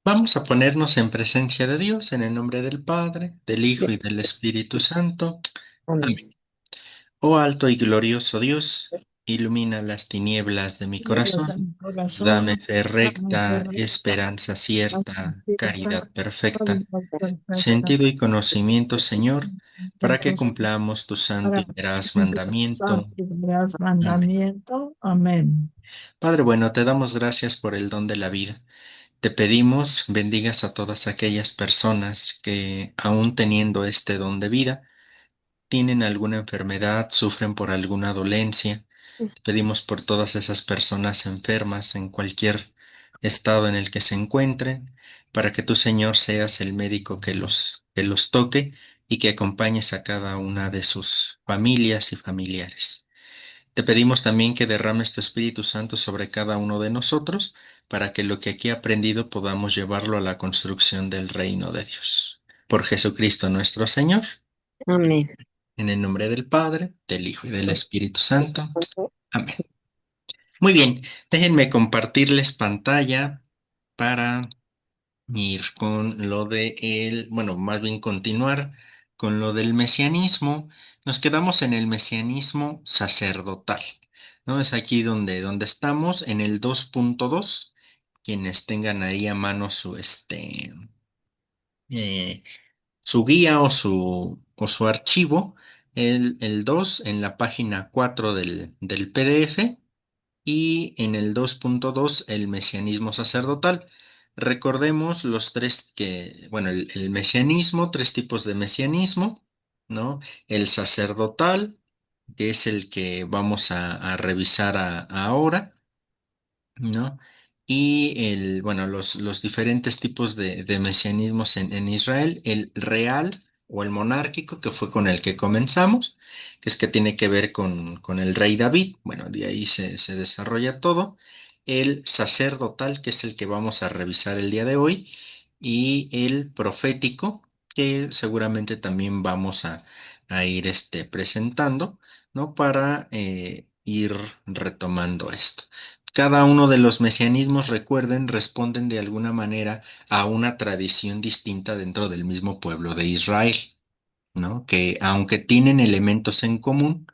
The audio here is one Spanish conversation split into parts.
Vamos a ponernos en presencia de Dios en el nombre del Padre, del Hijo y del Espíritu Santo. Amén. Amén. Oh alto y glorioso Dios, ilumina las tinieblas de mi Llevas a corazón. mi Dame corazón, fe dame recta, correcta, esperanza dame cierta, fiesta, caridad perfecta, caridad perfecta, sentido y conocimiento, Señor, para que entonces, cumplamos tu santo para y veraz cumplir mandamiento. santo y veraz Amén. mandamiento. Amén. Padre bueno, te damos gracias por el don de la vida. Te pedimos bendigas a todas aquellas personas que, aun teniendo este don de vida, tienen alguna enfermedad, sufren por alguna dolencia. Te pedimos por todas esas personas enfermas en cualquier estado en el que se encuentren, para que tú, Señor, seas el médico que los toque y que acompañes a cada una de sus familias y familiares. Te pedimos también que derrames tu Espíritu Santo sobre cada uno de nosotros, para que lo que aquí he aprendido podamos llevarlo a la construcción del reino de Dios. Por Jesucristo nuestro Señor, Amén. en el nombre del Padre, del Hijo y del Espíritu Santo. Amén. Muy bien, déjenme compartirles pantalla para ir con lo de bueno, más bien continuar con lo del mesianismo. Nos quedamos en el mesianismo sacerdotal, ¿no? Es aquí donde estamos, en el 2.2. Quienes tengan ahí a mano eh, su guía o su archivo, el 2 en la página 4 del PDF, y en el 2.2 el mesianismo sacerdotal. Recordemos los bueno, el mesianismo, tres tipos de mesianismo, ¿no? El sacerdotal, que es el que vamos a revisar ahora, ¿no? Y bueno, los diferentes tipos de mesianismos en Israel, el real o el monárquico, que fue con el que comenzamos, que es que tiene que ver con el rey David, bueno, de ahí se desarrolla todo, el sacerdotal, que es el que vamos a revisar el día de hoy, y el profético, que seguramente también vamos a ir presentando, ¿no? Para ir retomando esto. Cada uno de los mesianismos, recuerden, responden de alguna manera a una tradición distinta dentro del mismo pueblo de Israel, ¿no? Que aunque tienen elementos en común,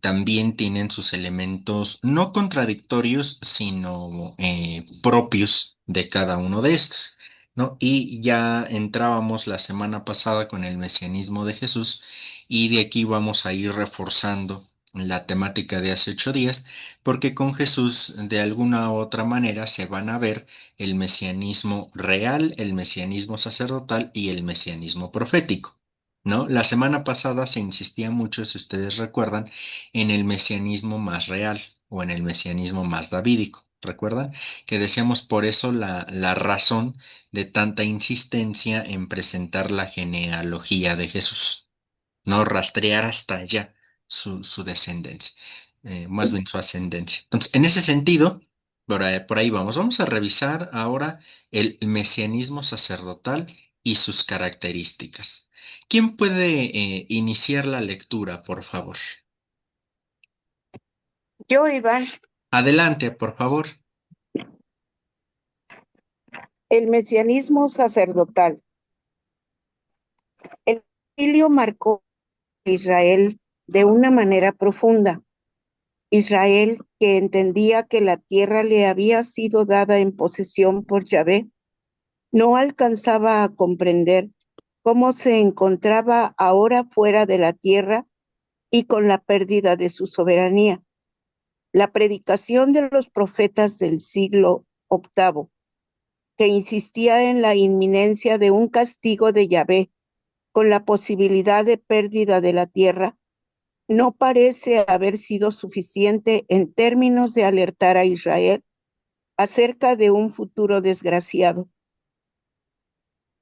también tienen sus elementos no contradictorios, sino propios de cada uno de estos, ¿no? Y ya entrábamos la semana pasada con el mesianismo de Jesús, y de aquí vamos a ir reforzando la temática de hace 8 días, porque con Jesús de alguna u otra manera se van a ver el mesianismo real, el mesianismo sacerdotal y el mesianismo profético, ¿no? La semana pasada se insistía mucho, si ustedes recuerdan, en el mesianismo más real o en el mesianismo más davídico. ¿Recuerdan? Que decíamos por eso la razón de tanta insistencia en presentar la genealogía de Jesús, no rastrear hasta allá su descendencia, más bien su ascendencia. Entonces, en ese sentido, por ahí vamos. Vamos a revisar ahora el mesianismo sacerdotal y sus características. ¿Quién puede iniciar la lectura, por favor? Yo, Iván, Adelante, por favor. el mesianismo sacerdotal. El exilio marcó a Israel de una manera profunda. Israel, que entendía que la tierra le había sido dada en posesión por Yahvé, no alcanzaba a comprender cómo se encontraba ahora fuera de la tierra y con la pérdida de su soberanía. La predicación de los profetas del siglo octavo, que insistía en la inminencia de un castigo de Yahvé con la posibilidad de pérdida de la tierra, no parece haber sido suficiente en términos de alertar a Israel acerca de un futuro desgraciado.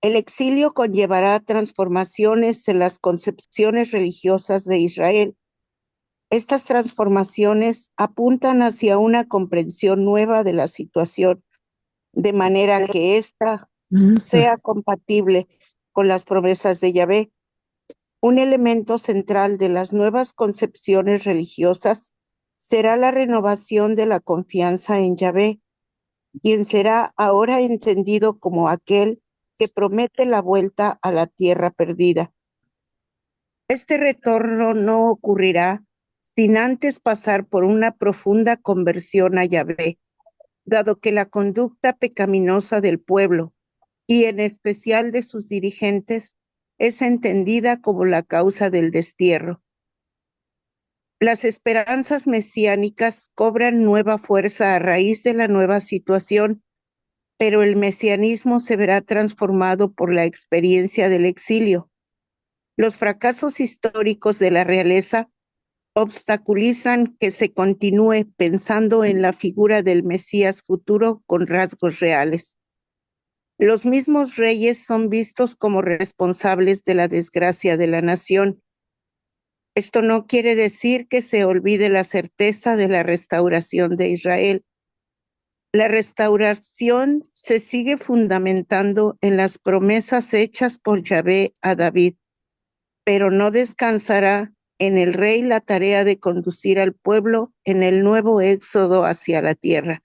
El exilio conllevará transformaciones en las concepciones religiosas de Israel. Estas transformaciones apuntan hacia una comprensión nueva de la situación, de manera que ésta sea compatible con las promesas de Yahvé. Un elemento central de las nuevas concepciones religiosas será la renovación de la confianza en Yahvé, quien será ahora entendido como aquel que promete la vuelta a la tierra perdida. Este retorno no ocurrirá sin antes pasar por una profunda conversión a Yahvé, dado que la conducta pecaminosa del pueblo, y en especial de sus dirigentes, es entendida como la causa del destierro. Las esperanzas mesiánicas cobran nueva fuerza a raíz de la nueva situación, pero el mesianismo se verá transformado por la experiencia del exilio. Los fracasos históricos de la realeza obstaculizan que se continúe pensando en la figura del Mesías futuro con rasgos reales. Los mismos reyes son vistos como responsables de la desgracia de la nación. Esto no quiere decir que se olvide la certeza de la restauración de Israel. La restauración se sigue fundamentando en las promesas hechas por Yahvé a David, pero no descansará en el rey la tarea de conducir al pueblo en el nuevo éxodo hacia la tierra.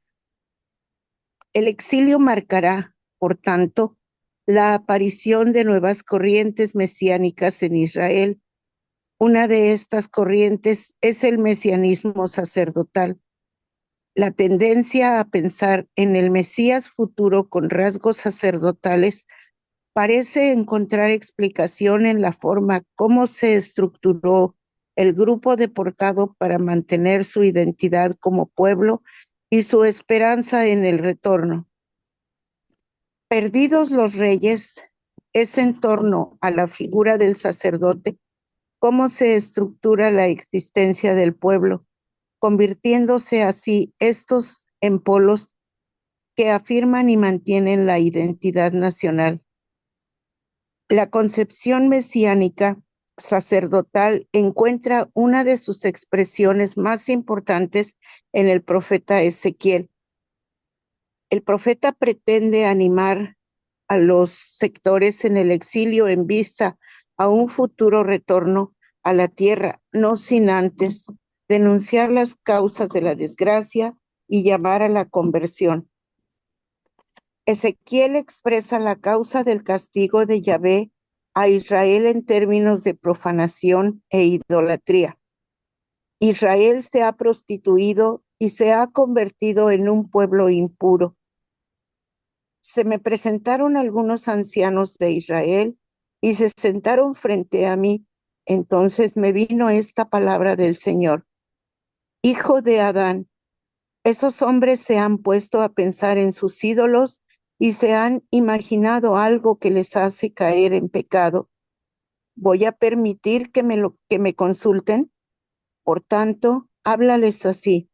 El exilio marcará, por tanto, la aparición de nuevas corrientes mesiánicas en Israel. Una de estas corrientes es el mesianismo sacerdotal. La tendencia a pensar en el Mesías futuro con rasgos sacerdotales parece encontrar explicación en la forma como se estructuró el grupo deportado para mantener su identidad como pueblo y su esperanza en el retorno. Perdidos los reyes, es en torno a la figura del sacerdote cómo se estructura la existencia del pueblo, convirtiéndose así estos en polos que afirman y mantienen la identidad nacional. La concepción mesiánica sacerdotal encuentra una de sus expresiones más importantes en el profeta Ezequiel. El profeta pretende animar a los sectores en el exilio en vista a un futuro retorno a la tierra, no sin antes denunciar las causas de la desgracia y llamar a la conversión. Ezequiel expresa la causa del castigo de Yahvé a Israel en términos de profanación e idolatría. Israel se ha prostituido y se ha convertido en un pueblo impuro. Se me presentaron algunos ancianos de Israel y se sentaron frente a mí. Entonces me vino esta palabra del Señor: Hijo de Adán, esos hombres se han puesto a pensar en sus ídolos y se han imaginado algo que les hace caer en pecado. ¿Voy a permitir que me consulten? Por tanto, háblales así.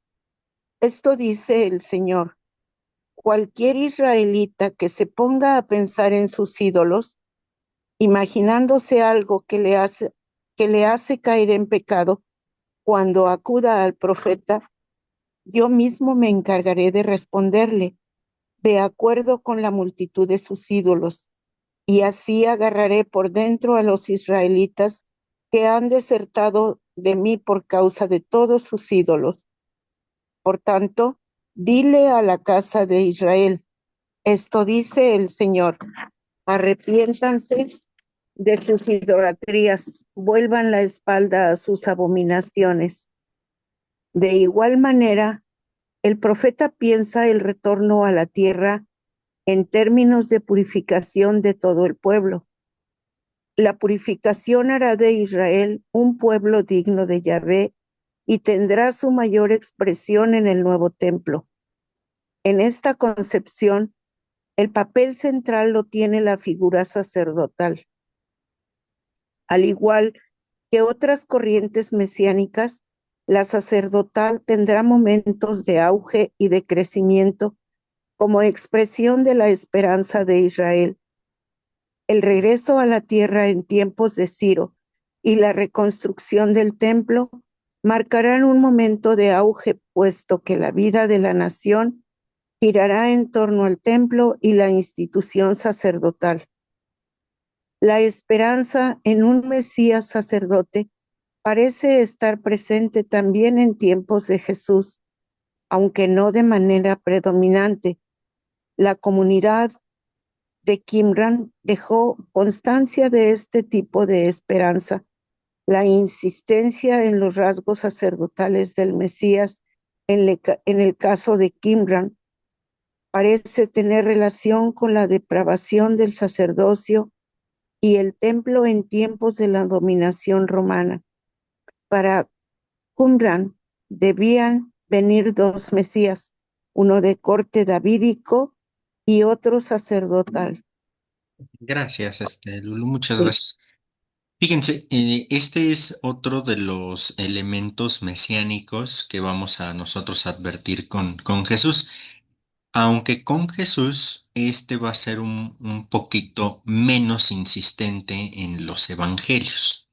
Esto dice el Señor: cualquier israelita que se ponga a pensar en sus ídolos, imaginándose algo que le hace caer en pecado, cuando acuda al profeta, yo mismo me encargaré de responderle de acuerdo con la multitud de sus ídolos, y así agarraré por dentro a los israelitas que han desertado de mí por causa de todos sus ídolos. Por tanto, dile a la casa de Israel: esto dice el Señor: arrepiéntanse de sus idolatrías, vuelvan la espalda a sus abominaciones. De igual manera, el profeta piensa el retorno a la tierra en términos de purificación de todo el pueblo. La purificación hará de Israel un pueblo digno de Yahvé y tendrá su mayor expresión en el nuevo templo. En esta concepción, el papel central lo tiene la figura sacerdotal. Al igual que otras corrientes mesiánicas, la sacerdotal tendrá momentos de auge y de crecimiento como expresión de la esperanza de Israel. El regreso a la tierra en tiempos de Ciro y la reconstrucción del templo marcarán un momento de auge, puesto que la vida de la nación girará en torno al templo y la institución sacerdotal. La esperanza en un Mesías sacerdote parece estar presente también en tiempos de Jesús, aunque no de manera predominante, La comunidad de Qumran dejó constancia de este tipo de esperanza. La insistencia en los rasgos sacerdotales del Mesías en el caso de Qumran parece tener relación con la depravación del sacerdocio y el templo en tiempos de la dominación romana. Para Qumran debían venir dos Mesías, uno de corte davídico y otro sacerdotal. Gracias, Lulu, muchas Sí. gracias. Fíjense, este es otro de los elementos mesiánicos que vamos a nosotros advertir con Jesús, aunque con Jesús este va a ser un poquito menos insistente en los evangelios.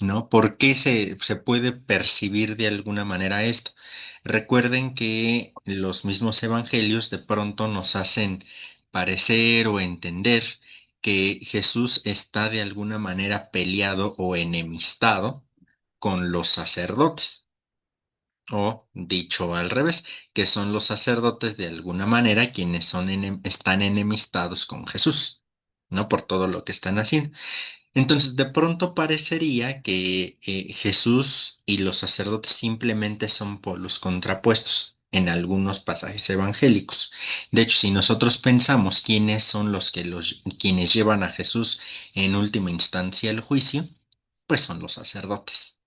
¿No? ¿Por qué se puede percibir de alguna manera esto? Recuerden que los mismos evangelios de pronto nos hacen parecer o entender que Jesús está de alguna manera peleado o enemistado con los sacerdotes. O dicho al revés, que son los sacerdotes de alguna manera quienes están enemistados con Jesús, ¿no? Por todo lo que están haciendo. Entonces, de pronto parecería que Jesús y los sacerdotes simplemente son polos contrapuestos en algunos pasajes evangélicos. De hecho, si nosotros pensamos quiénes son quienes llevan a Jesús en última instancia al juicio, pues son los sacerdotes.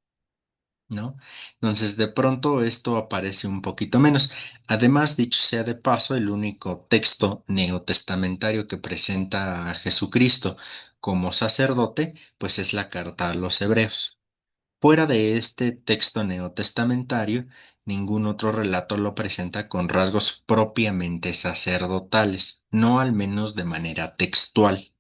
¿No? Entonces, de pronto esto aparece un poquito menos. Además, dicho sea de paso, el único texto neotestamentario que presenta a Jesucristo como sacerdote, pues es la carta a los Hebreos. Fuera de este texto neotestamentario, ningún otro relato lo presenta con rasgos propiamente sacerdotales, no al menos de manera textual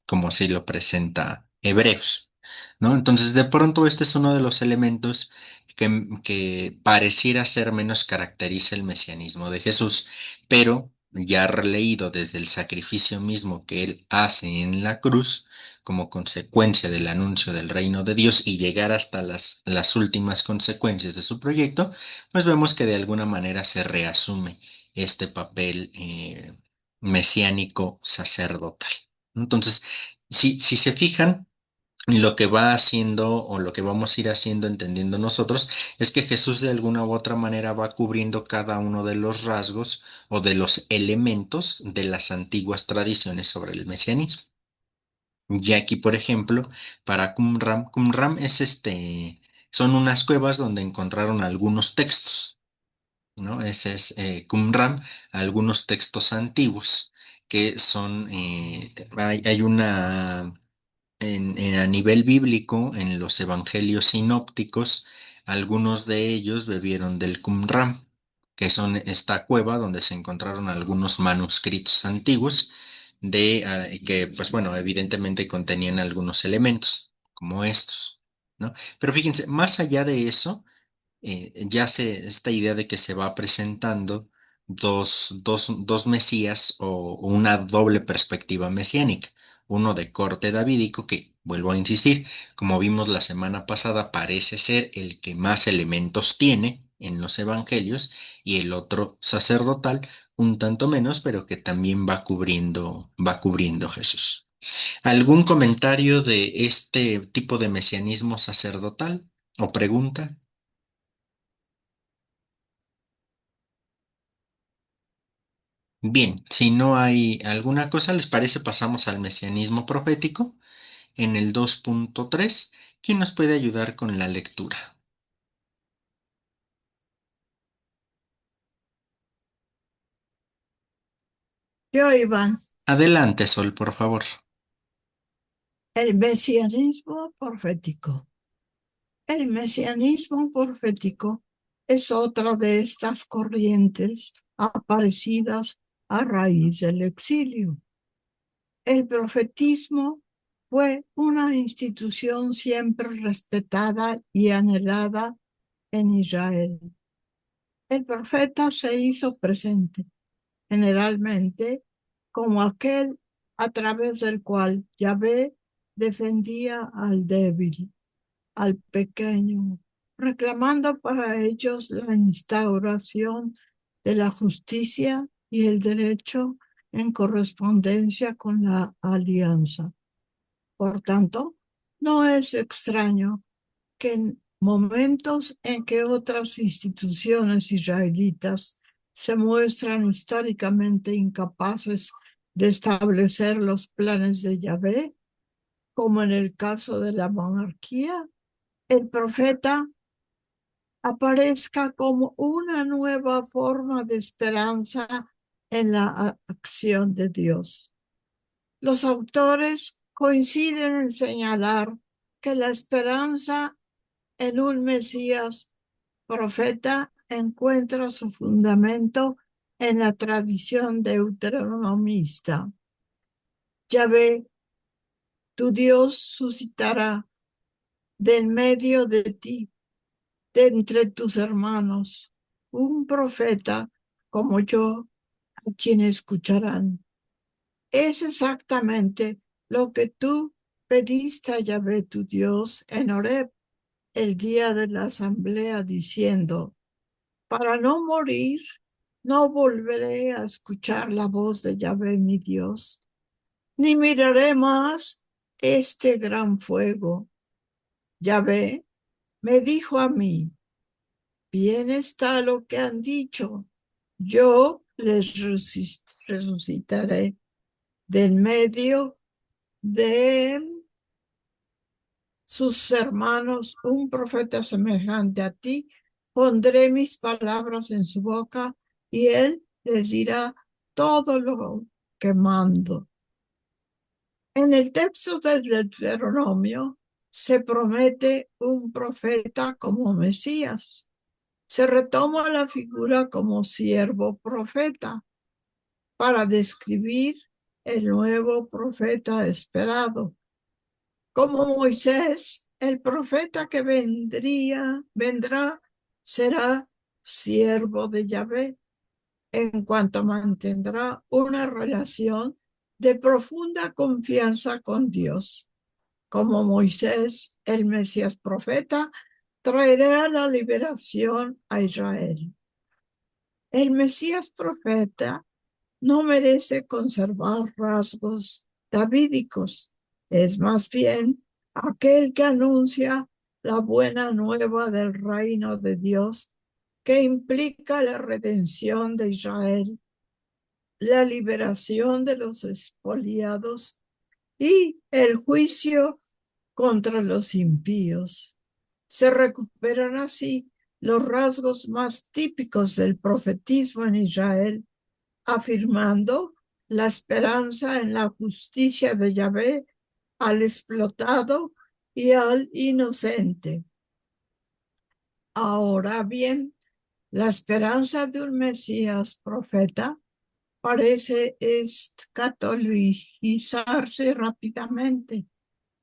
como así lo presenta Hebreos, ¿no? Entonces, de pronto, este es uno de los elementos que pareciera ser menos caracteriza el mesianismo de Jesús, pero ya releído desde el sacrificio mismo que él hace en la cruz, como consecuencia del anuncio del reino de Dios y llegar hasta las últimas consecuencias de su proyecto, pues vemos que de alguna manera se reasume este papel mesiánico sacerdotal. Entonces, si se fijan, lo que va haciendo o lo que vamos a ir haciendo, entendiendo nosotros, es que Jesús de alguna u otra manera va cubriendo cada uno de los rasgos o de los elementos de las antiguas tradiciones sobre el mesianismo. Y aquí, por ejemplo, para Qumran es son unas cuevas donde encontraron algunos textos, ¿no? Ese es Qumran, algunos textos antiguos que son, hay una a nivel bíblico, en los evangelios sinópticos, algunos de ellos bebieron del Qumran, que son esta cueva donde se encontraron algunos manuscritos antiguos que, pues bueno, evidentemente contenían algunos elementos, como estos, ¿no? Pero fíjense, más allá de eso, esta idea de que se va presentando dos mesías o una doble perspectiva mesiánica, uno de corte davídico que, vuelvo a insistir, como vimos la semana pasada, parece ser el que más elementos tiene en los evangelios, y el otro sacerdotal, un tanto menos, pero que también va cubriendo Jesús. ¿Algún comentario de este tipo de mesianismo sacerdotal o pregunta? Bien, si no hay alguna cosa, ¿les parece? Pasamos al mesianismo profético en el 2.3. ¿Quién nos puede ayudar con la lectura? Yo, Iván, Adelante, Sol, por favor. el mesianismo profético. El mesianismo profético es otra de estas corrientes aparecidas a raíz del exilio. El profetismo fue una institución siempre respetada y anhelada en Israel. El profeta se hizo presente, generalmente como aquel a través del cual Yahvé defendía al débil, al pequeño, reclamando para ellos la instauración de la justicia y el derecho en correspondencia con la alianza. Por tanto, no es extraño que en momentos en que otras instituciones israelitas se muestran históricamente incapaces de establecer los planes de Yahvé, como en el caso de la monarquía, el profeta aparezca como una nueva forma de esperanza en la acción de Dios. Los autores coinciden en señalar que la esperanza en un Mesías profeta encuentra su fundamento en la tradición deuteronomista. Yahvé, tu Dios, suscitará de en medio de ti, de entre tus hermanos, un profeta como yo, a quien escucharán. Es exactamente lo que tú pediste a Yahvé, tu Dios, en Horeb, el día de la asamblea, diciendo: para no morir, no volveré a escuchar la voz de Yahvé mi Dios, ni miraré más este gran fuego. Yahvé me dijo a mí: bien está lo que han dicho, yo les resucitaré de en medio de sus hermanos un profeta semejante a ti. Pondré mis palabras en su boca y él les dirá todo lo que mando. En el texto del Deuteronomio se promete un profeta como Mesías. Se retoma la figura como siervo profeta para describir el nuevo profeta esperado. Como Moisés, el profeta que vendrá, será siervo de Yahvé, en cuanto mantendrá una relación de profunda confianza con Dios. Como Moisés, el Mesías profeta, traerá la liberación a Israel. El Mesías profeta no merece conservar rasgos davídicos, es más bien aquel que anuncia la buena nueva del reino de Dios, que implica la redención de Israel, la liberación de los expoliados y el juicio contra los impíos. Se recuperan así los rasgos más típicos del profetismo en Israel, afirmando la esperanza en la justicia de Yahvé al explotado y al inocente. Ahora bien, la esperanza de un Mesías profeta parece escatologizarse rápidamente.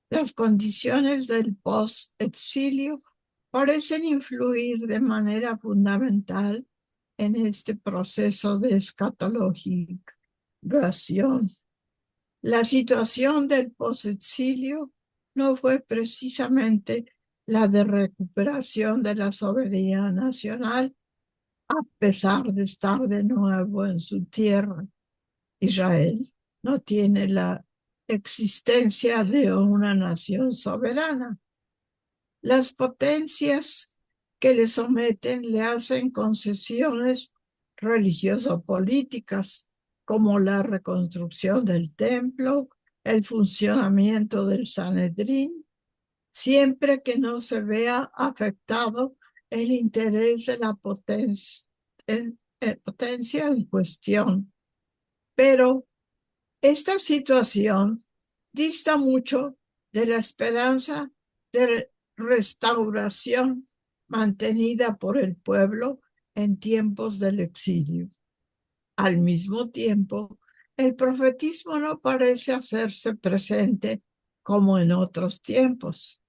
Las condiciones del post-exilio parecen influir de manera fundamental en este proceso de escatologización. La situación del post-exilio no fue precisamente la de recuperación de la soberanía nacional, a pesar de estar de nuevo en su tierra. Israel no tiene la existencia de una nación soberana. Las potencias que le someten le hacen concesiones religioso-políticas, como la reconstrucción del templo, el funcionamiento del Sanedrín, siempre que no se vea afectado el interés de la potencia en cuestión. Pero esta situación dista mucho de la esperanza de restauración mantenida por el pueblo en tiempos del exilio. Al mismo tiempo, el profetismo no parece hacerse presente como en otros tiempos.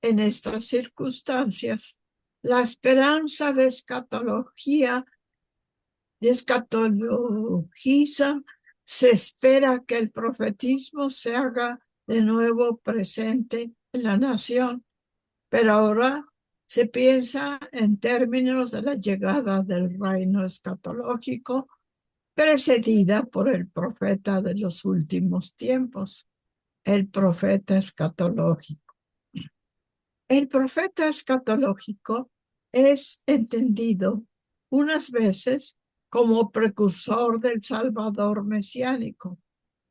En estas circunstancias, la esperanza de escatologiza, se espera que el profetismo se haga de nuevo presente en la nación, pero ahora se piensa en términos de la llegada del reino escatológico precedida por el profeta de los últimos tiempos, el profeta escatológico. El profeta escatológico es entendido unas veces como precursor del Salvador mesiánico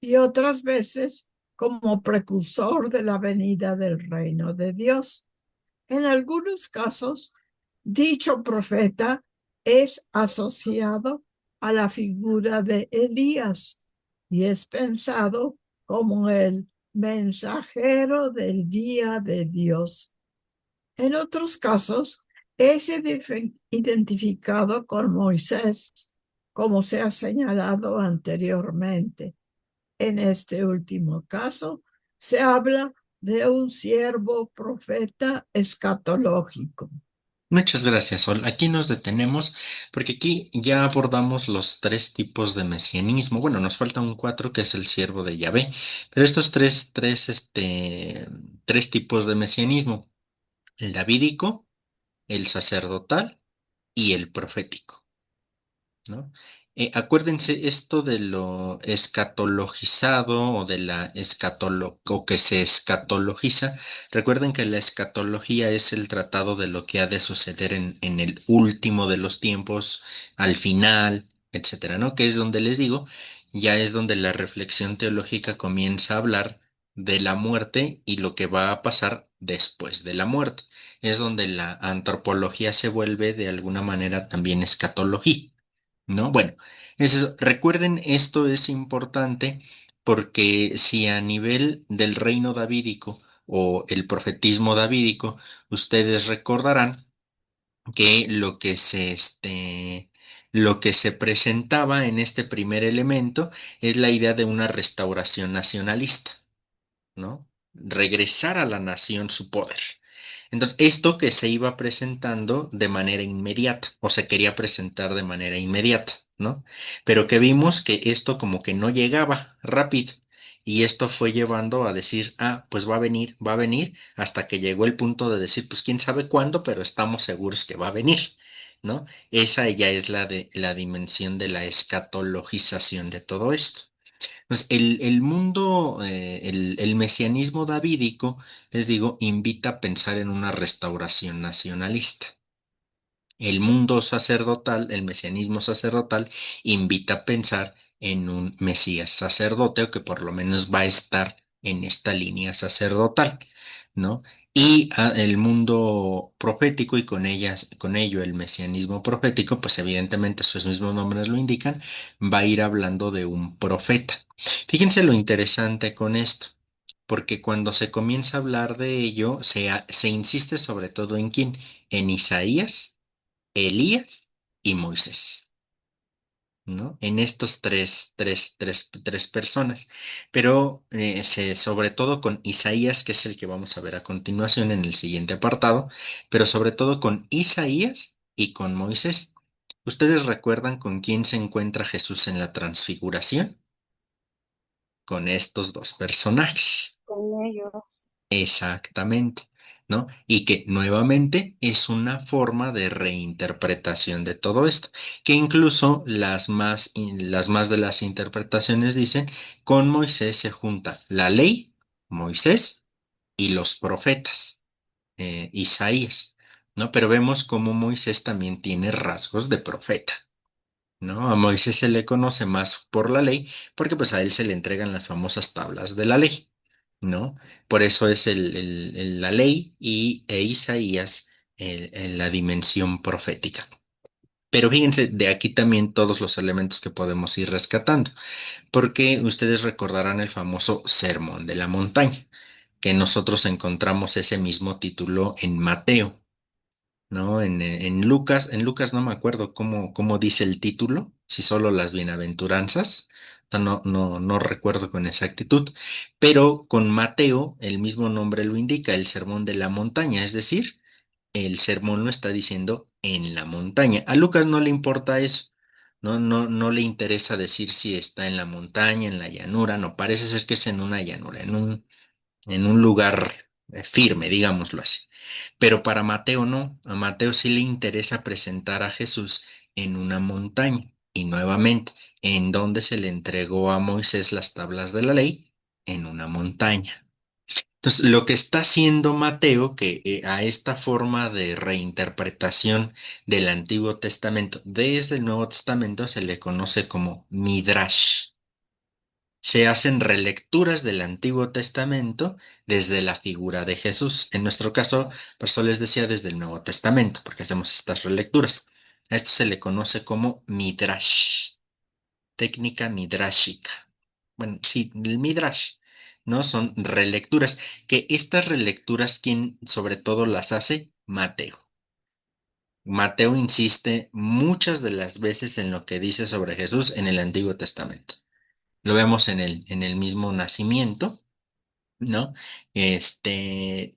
y otras veces como precursor de la venida del reino de Dios. En algunos casos, dicho profeta es asociado a la figura de Elías y es pensado como el mensajero del día de Dios. En otros casos, es identificado con Moisés, como se ha señalado anteriormente. En este último caso, se habla de un siervo profeta escatológico. Muchas gracias, Sol. Aquí nos detenemos porque aquí ya abordamos los tres tipos de mesianismo. Bueno, nos falta un cuatro que es el siervo de Yahvé, pero estos tres tipos de mesianismo, el davídico, el sacerdotal y el profético. ¿No? Acuérdense esto de lo escatologizado o de o que se escatologiza. Recuerden que la escatología es el tratado de lo que ha de suceder en el último de los tiempos, al final, etcétera, ¿no? Que es donde les digo, ya es donde la reflexión teológica comienza a hablar de la muerte y lo que va a pasar después de la muerte. Es donde la antropología se vuelve de alguna manera también escatología. ¿No? Bueno, recuerden, esto es importante porque si a nivel del reino davídico o el profetismo davídico, ustedes recordarán que lo que se presentaba en este primer elemento es la idea de una restauración nacionalista. ¿No? Regresar a la nación su poder. Entonces, esto que se iba presentando de manera inmediata, o se quería presentar de manera inmediata, ¿no? Pero que vimos que esto como que no llegaba rápido. Y esto fue llevando a decir, ah, pues va a venir, hasta que llegó el punto de decir, pues quién sabe cuándo, pero estamos seguros que va a venir, ¿no? Esa ya es la dimensión de la escatologización de todo esto. Pues el mundo, el mesianismo davídico, les digo, invita a pensar en una restauración nacionalista. El mundo sacerdotal, el mesianismo sacerdotal, invita a pensar en un Mesías sacerdote o que por lo menos va a estar en esta línea sacerdotal, ¿no? Y el mundo profético y con ello el mesianismo profético, pues evidentemente sus mismos nombres lo indican, va a ir hablando de un profeta. Fíjense lo interesante con esto, porque cuando se comienza a hablar de ello, se insiste sobre todo en quién, en Isaías, Elías y Moisés, ¿no? En estos tres personas. Pero sobre todo con Isaías, que es el que vamos a ver a continuación en el siguiente apartado, pero sobre todo con Isaías y con Moisés. ¿Ustedes recuerdan con quién se encuentra Jesús en la transfiguración? Con estos dos personajes. Con ellos. Exactamente, ¿no? Y que nuevamente es una forma de reinterpretación de todo esto, que incluso las más de las interpretaciones dicen, con Moisés se junta la ley, Moisés, y los profetas, Isaías, ¿no? Pero vemos cómo Moisés también tiene rasgos de profeta. ¿No? A Moisés se le conoce más por la ley, porque pues a él se le entregan las famosas tablas de la ley, ¿no? Por eso es la ley e Isaías la dimensión profética. Pero fíjense, de aquí también todos los elementos que podemos ir rescatando, porque ustedes recordarán el famoso Sermón de la Montaña, que nosotros encontramos ese mismo título en Mateo. ¿No? En Lucas no me acuerdo cómo dice el título, si solo las bienaventuranzas, no recuerdo con exactitud, pero con Mateo el mismo nombre lo indica, el sermón de la montaña, es decir, el sermón lo está diciendo en la montaña. A Lucas no le importa eso, no le interesa decir si está en la montaña, en la llanura, no, parece ser que es en una llanura, en un lugar firme, digámoslo así. Pero para Mateo no, a Mateo sí le interesa presentar a Jesús en una montaña. Y nuevamente, ¿en dónde se le entregó a Moisés las tablas de la ley? En una montaña. Entonces, lo que está haciendo Mateo, que a esta forma de reinterpretación del Antiguo Testamento desde el Nuevo Testamento se le conoce como Midrash. Se hacen relecturas del Antiguo Testamento desde la figura de Jesús. En nuestro caso, por eso les decía desde el Nuevo Testamento, porque hacemos estas relecturas. A esto se le conoce como Midrash, técnica midrashica. Bueno, sí, el Midrash, ¿no? Son relecturas, que estas relecturas, ¿quién sobre todo las hace? Mateo. Mateo insiste muchas de las veces en lo que dice sobre Jesús en el Antiguo Testamento. Lo vemos en el mismo nacimiento, ¿no?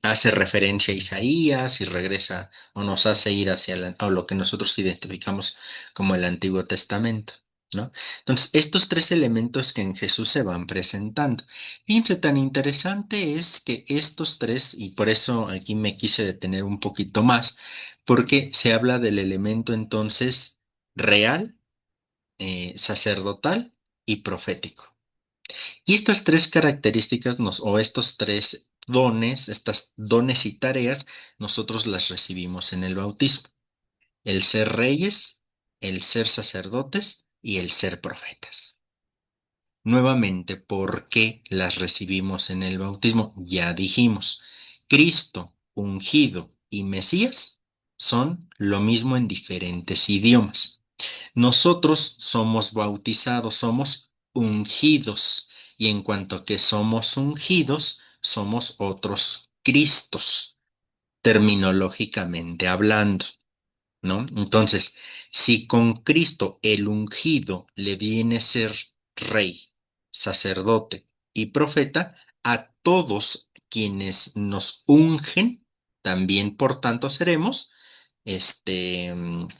Hace referencia a Isaías y regresa o nos hace ir hacia o lo que nosotros identificamos como el Antiguo Testamento, ¿no? Entonces, estos tres elementos que en Jesús se van presentando. Fíjense, tan interesante es que estos tres, y por eso aquí me quise detener un poquito más, porque se habla del elemento entonces real, sacerdotal y profético. Y estas tres características o estos tres dones, estas dones y tareas, nosotros las recibimos en el bautismo. El ser reyes, el ser sacerdotes y el ser profetas. Nuevamente, ¿por qué las recibimos en el bautismo? Ya dijimos, Cristo, ungido y Mesías son lo mismo en diferentes idiomas. Nosotros somos bautizados, somos ungidos, y en cuanto que somos ungidos, somos otros Cristos, terminológicamente hablando, ¿no? Entonces, si con Cristo el ungido le viene a ser rey, sacerdote y profeta, a todos quienes nos ungen, también por tanto seremos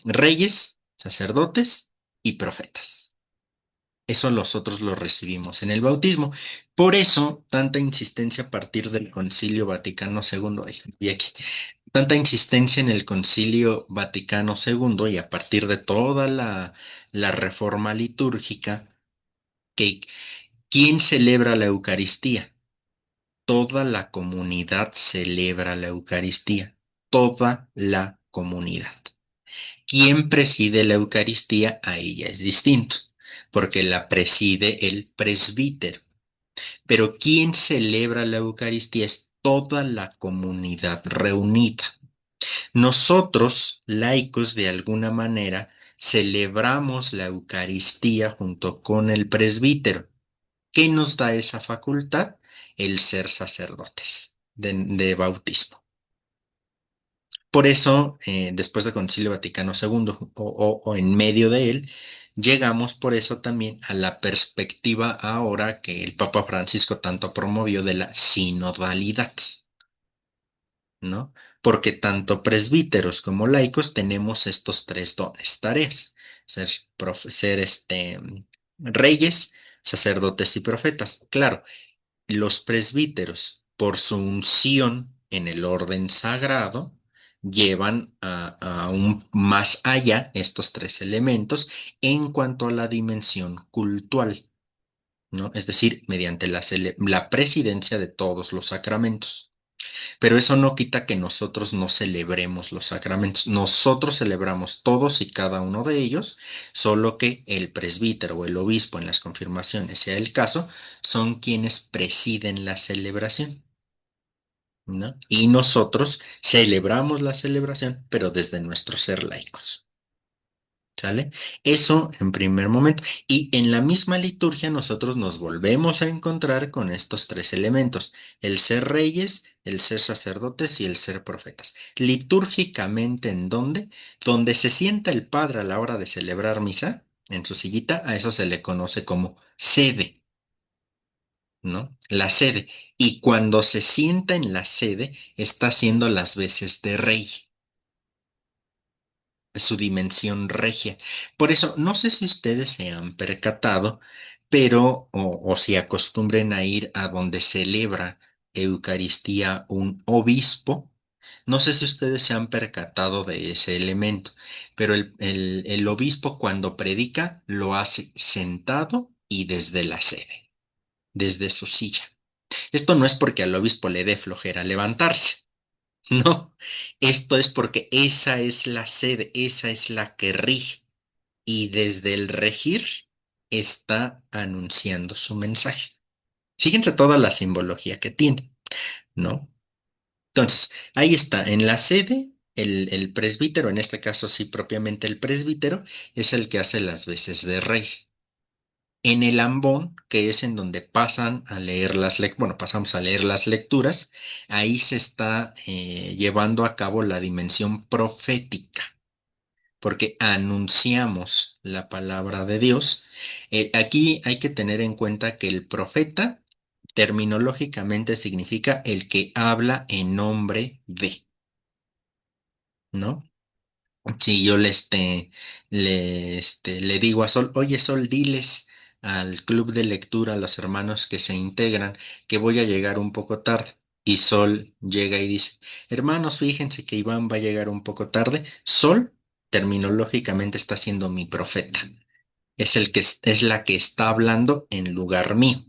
reyes, sacerdotes y profetas. Eso nosotros lo recibimos en el bautismo. Por eso, tanta insistencia a partir del Concilio Vaticano II, y aquí, tanta insistencia en el Concilio Vaticano II y a partir de toda la reforma litúrgica, que ¿quién celebra la Eucaristía? Toda la comunidad celebra la Eucaristía, toda la comunidad. ¿Quién preside la Eucaristía? Ahí ya es distinto, porque la preside el presbítero. Pero quien celebra la Eucaristía es toda la comunidad reunida. Nosotros, laicos, de alguna manera, celebramos la Eucaristía junto con el presbítero. ¿Qué nos da esa facultad? El ser sacerdotes de bautismo. Por eso, después del Concilio Vaticano II o en medio de él, llegamos por eso también a la perspectiva ahora que el Papa Francisco tanto promovió de la sinodalidad, ¿no? Porque tanto presbíteros como laicos tenemos estos tres dones, tareas, ser reyes, sacerdotes y profetas. Claro, los presbíteros, por su unción en el orden sagrado, llevan a un más allá estos tres elementos en cuanto a la dimensión cultual, ¿no? Es decir, mediante la presidencia de todos los sacramentos. Pero eso no quita que nosotros no celebremos los sacramentos. Nosotros celebramos todos y cada uno de ellos, solo que el presbítero o el obispo en las confirmaciones, sea el caso, son quienes presiden la celebración, ¿no? Y nosotros celebramos la celebración, pero desde nuestro ser laicos. ¿Sale? Eso en primer momento. Y en la misma liturgia nosotros nos volvemos a encontrar con estos tres elementos, el ser reyes, el ser sacerdotes y el ser profetas. Litúrgicamente, ¿en dónde? Donde se sienta el padre a la hora de celebrar misa, en su sillita, a eso se le conoce como sede, ¿no? La sede. Y cuando se sienta en la sede, está haciendo las veces de rey, su dimensión regia. Por eso, no sé si ustedes se han percatado, pero, o si acostumbren a ir a donde celebra Eucaristía un obispo, No sé si ustedes se han percatado de ese elemento, pero el obispo cuando predica lo hace sentado y desde la sede, desde su silla. Esto no es porque al obispo le dé flojera levantarse, no, esto es porque esa es la sede, esa es la que rige y desde el regir está anunciando su mensaje. Fíjense toda la simbología que tiene, ¿no? Entonces, ahí está, en la sede, el presbítero, en este caso sí propiamente el presbítero, es el que hace las veces de rey. En el ambón, que es en donde pasan a leer bueno, pasamos a leer las lecturas, ahí se está llevando a cabo la dimensión profética, porque anunciamos la palabra de Dios. Aquí hay que tener en cuenta que el profeta terminológicamente significa el que habla en nombre de, ¿no? Si yo le digo a Sol, oye Sol, diles al club de lectura, a los hermanos que se integran, que voy a llegar un poco tarde. Y Sol llega y dice, hermanos, fíjense que Iván va a llegar un poco tarde. Sol, terminológicamente, está siendo mi profeta. Es la que está hablando en lugar mío.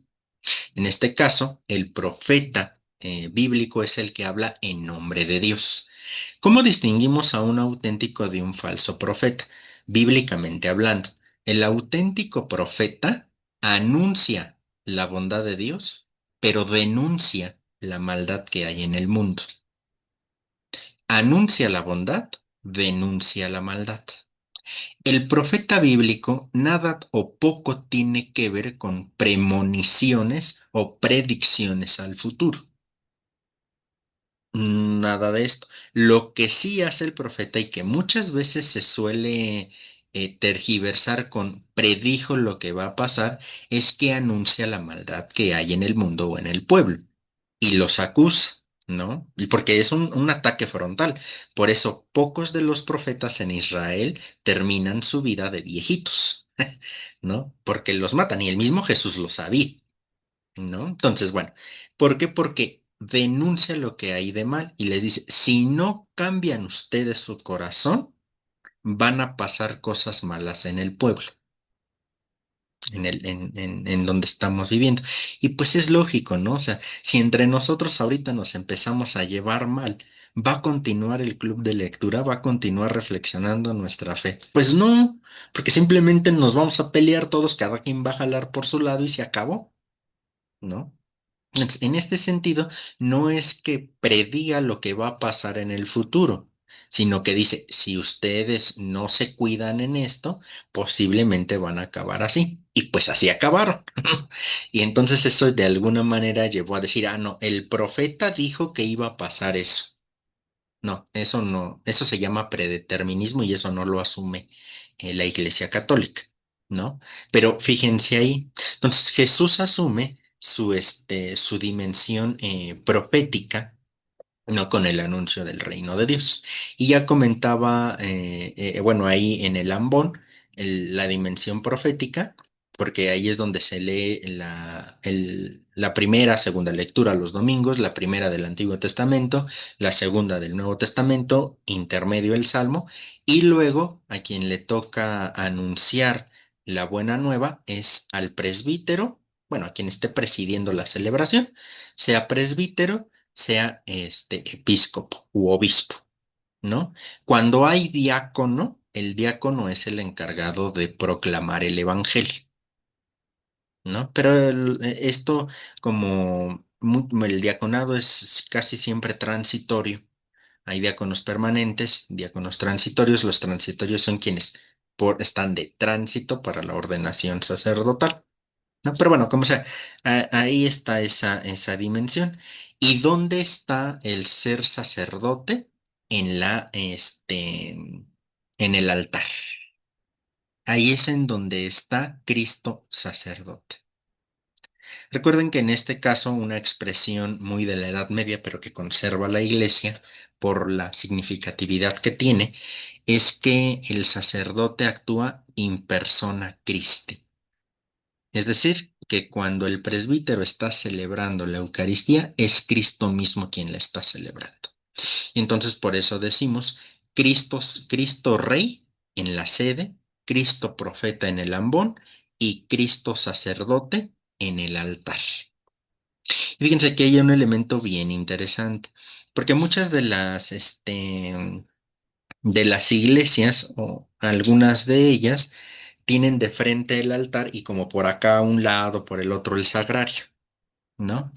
En este caso, el profeta bíblico es el que habla en nombre de Dios. ¿Cómo distinguimos a un auténtico de un falso profeta? Bíblicamente hablando, el auténtico profeta anuncia la bondad de Dios, pero denuncia la maldad que hay en el mundo. Anuncia la bondad, denuncia la maldad. El profeta bíblico nada o poco tiene que ver con premoniciones o predicciones al futuro. Nada de esto. Lo que sí hace el profeta y que muchas veces se suele tergiversar con predijo lo que va a pasar es que anuncia la maldad que hay en el mundo o en el pueblo y los acusa, ¿no? Y porque es un ataque frontal. Por eso pocos de los profetas en Israel terminan su vida de viejitos, ¿no? Porque los matan y el mismo Jesús lo sabía. ¿No? Entonces, bueno, ¿por qué? Porque denuncia lo que hay de mal y les dice, si no cambian ustedes su corazón, van a pasar cosas malas en el pueblo, en donde estamos viviendo. Y pues es lógico, ¿no? O sea, si entre nosotros ahorita nos empezamos a llevar mal, ¿va a continuar el club de lectura? ¿Va a continuar reflexionando nuestra fe? Pues no, porque simplemente nos vamos a pelear todos, cada quien va a jalar por su lado y se acabó, ¿no? Entonces, en este sentido, no es que prediga lo que va a pasar en el futuro, sino que dice, si ustedes no se cuidan en esto, posiblemente van a acabar así. Y pues así acabaron. Y entonces eso de alguna manera llevó a decir, ah, no, el profeta dijo que iba a pasar eso. No, eso no, eso se llama predeterminismo y eso no lo asume la Iglesia Católica, ¿no? Pero fíjense ahí, entonces Jesús asume su dimensión profética, no con el anuncio del reino de Dios. Y ya comentaba, bueno, ahí en el ambón, la dimensión profética, porque ahí es donde se lee la primera, segunda lectura los domingos, la primera del Antiguo Testamento, la segunda del Nuevo Testamento, intermedio el Salmo, y luego a quien le toca anunciar la buena nueva es al presbítero, bueno, a quien esté presidiendo la celebración, sea presbítero, sea episcopo u obispo, ¿no? Cuando hay diácono, el diácono es el encargado de proclamar el evangelio, ¿no? Pero esto, como el diaconado es casi siempre transitorio, hay diáconos permanentes, diáconos transitorios, los transitorios son quienes están de tránsito para la ordenación sacerdotal. No, pero bueno, como sea, ahí está esa dimensión. ¿Y dónde está el ser sacerdote? En el altar. Ahí es en donde está Cristo sacerdote. Recuerden que en este caso una expresión muy de la Edad Media, pero que conserva la Iglesia por la significatividad que tiene, es que el sacerdote actúa in persona Christi. Es decir, que cuando el presbítero está celebrando la Eucaristía, es Cristo mismo quien la está celebrando. Y entonces por eso decimos Cristo, Cristo Rey en la sede, Cristo Profeta en el ambón y Cristo Sacerdote en el altar. Fíjense que hay un elemento bien interesante, porque muchas de las iglesias o algunas de ellas tienen de frente el altar y como por acá a un lado, por el otro el sagrario, ¿no?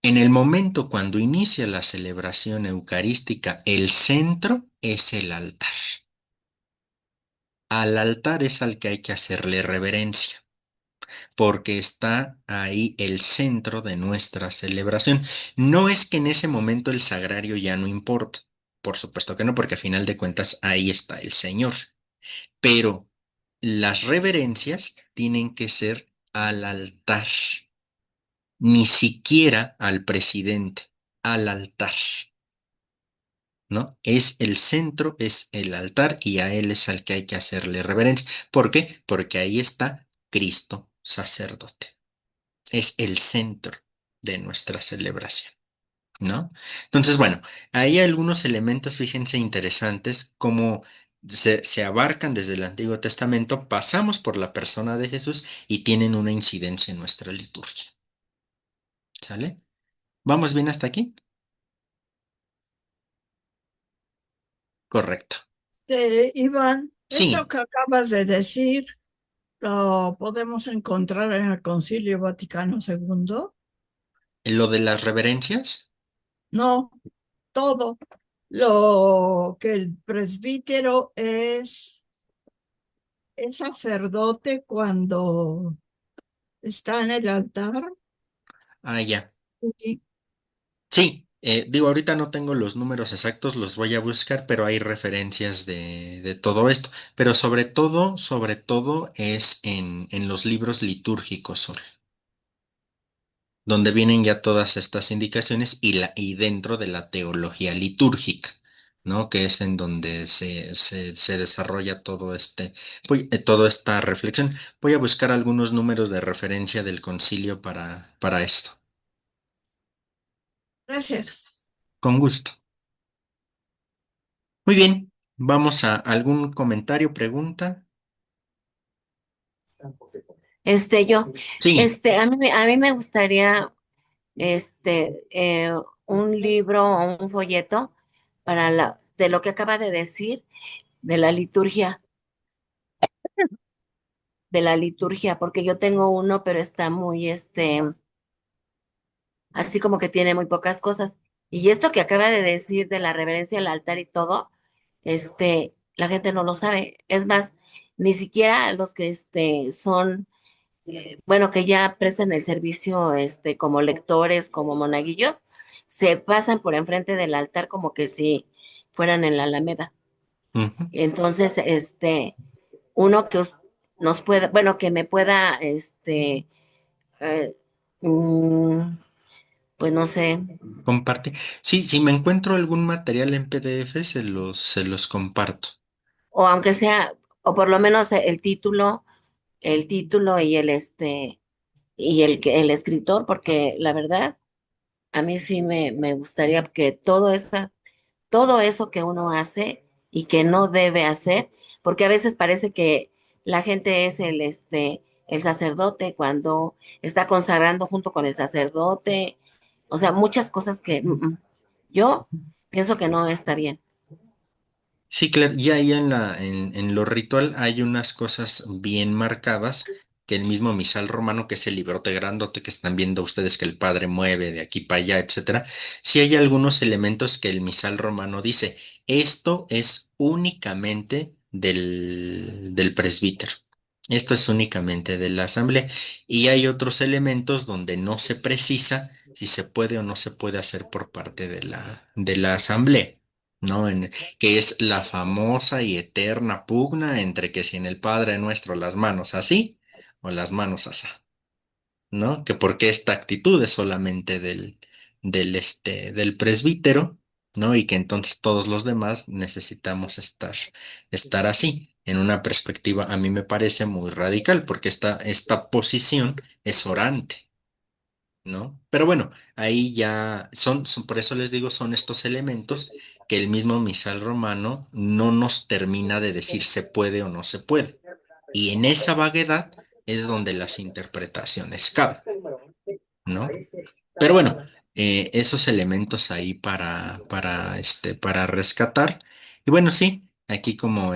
En el momento cuando inicia la celebración eucarística, el centro es el altar. Al altar es al que hay que hacerle reverencia, porque está ahí el centro de nuestra celebración. No es que en ese momento el sagrario ya no importa, por supuesto que no, porque a final de cuentas ahí está el Señor, pero las reverencias tienen que ser al altar, ni siquiera al presidente, al altar. ¿No? Es el centro, es el altar y a él es al que hay que hacerle reverencia. ¿Por qué? Porque ahí está Cristo sacerdote. Es el centro de nuestra celebración, ¿no? Entonces, bueno, hay algunos elementos, fíjense, interesantes, como se abarcan desde el Antiguo Testamento, pasamos por la persona de Jesús y tienen una incidencia en nuestra liturgia. ¿Sale? ¿Vamos bien hasta aquí? Correcto. Iván, eso Sí, que acabas de decir lo podemos encontrar en el Concilio Vaticano II. lo de las reverencias. No, todo lo que el presbítero es sacerdote cuando está en el altar. Ah, ya. Y Sí, digo, ahorita no tengo los números exactos, los voy a buscar, pero hay referencias de todo esto. Pero sobre todo es en los libros litúrgicos, Sol, donde vienen ya todas estas indicaciones y dentro de la teología litúrgica, ¿no? Que es en donde se desarrolla toda esta reflexión. Voy a buscar algunos números de referencia del concilio para esto. gracias. Con gusto. Muy bien, vamos a algún comentario, pregunta. Yo, Sí, a mí me gustaría, un libro o un folleto de lo que acaba de decir de de la liturgia, porque yo tengo uno, pero está muy, así como que tiene muy pocas cosas. Y esto que acaba de decir de la reverencia al altar y todo, la gente no lo sabe. Es más, ni siquiera los que, son bueno, que ya prestan el servicio, como lectores, como monaguillos, se pasan por enfrente del altar como que si fueran en la Alameda. ujú, Entonces, uno nos pueda, bueno, que me pueda, eh, mm, pues no sé, comparte. Sí, si me encuentro algún material en PDF, se los comparto. o aunque sea, o por lo menos el título y y el escritor, porque la verdad, a mí sí me gustaría que todo eso que uno hace y que no debe hacer, porque a veces parece que la gente es el sacerdote cuando está consagrando junto con el sacerdote, o sea, muchas cosas que yo pienso que no está bien. Sí, claro, y ahí en lo ritual hay unas cosas bien marcadas que el mismo misal romano, que es el librote grandote que están viendo ustedes que el padre mueve de aquí para allá, etcétera. Sí hay algunos elementos que el misal romano dice, esto es únicamente del presbítero. Esto es únicamente de la asamblea. Y hay otros elementos donde no se precisa si se puede o no se puede hacer por parte de la asamblea. ¿No? Que es la famosa y eterna pugna entre que si en el Padre Nuestro las manos así o las manos así, ¿no? Que porque esta actitud es solamente del presbítero, ¿no? Y que entonces todos los demás necesitamos estar así. En una perspectiva, a mí me parece muy radical, porque esta posición es orante. ¿no? Pero bueno, ahí ya por eso les digo, son estos elementos que el mismo misal romano no nos termina de decir se puede o no se puede. Y en esa vaguedad es donde las interpretaciones caben, ¿no? Pero bueno, esos elementos ahí para rescatar. Y bueno, sí, aquí como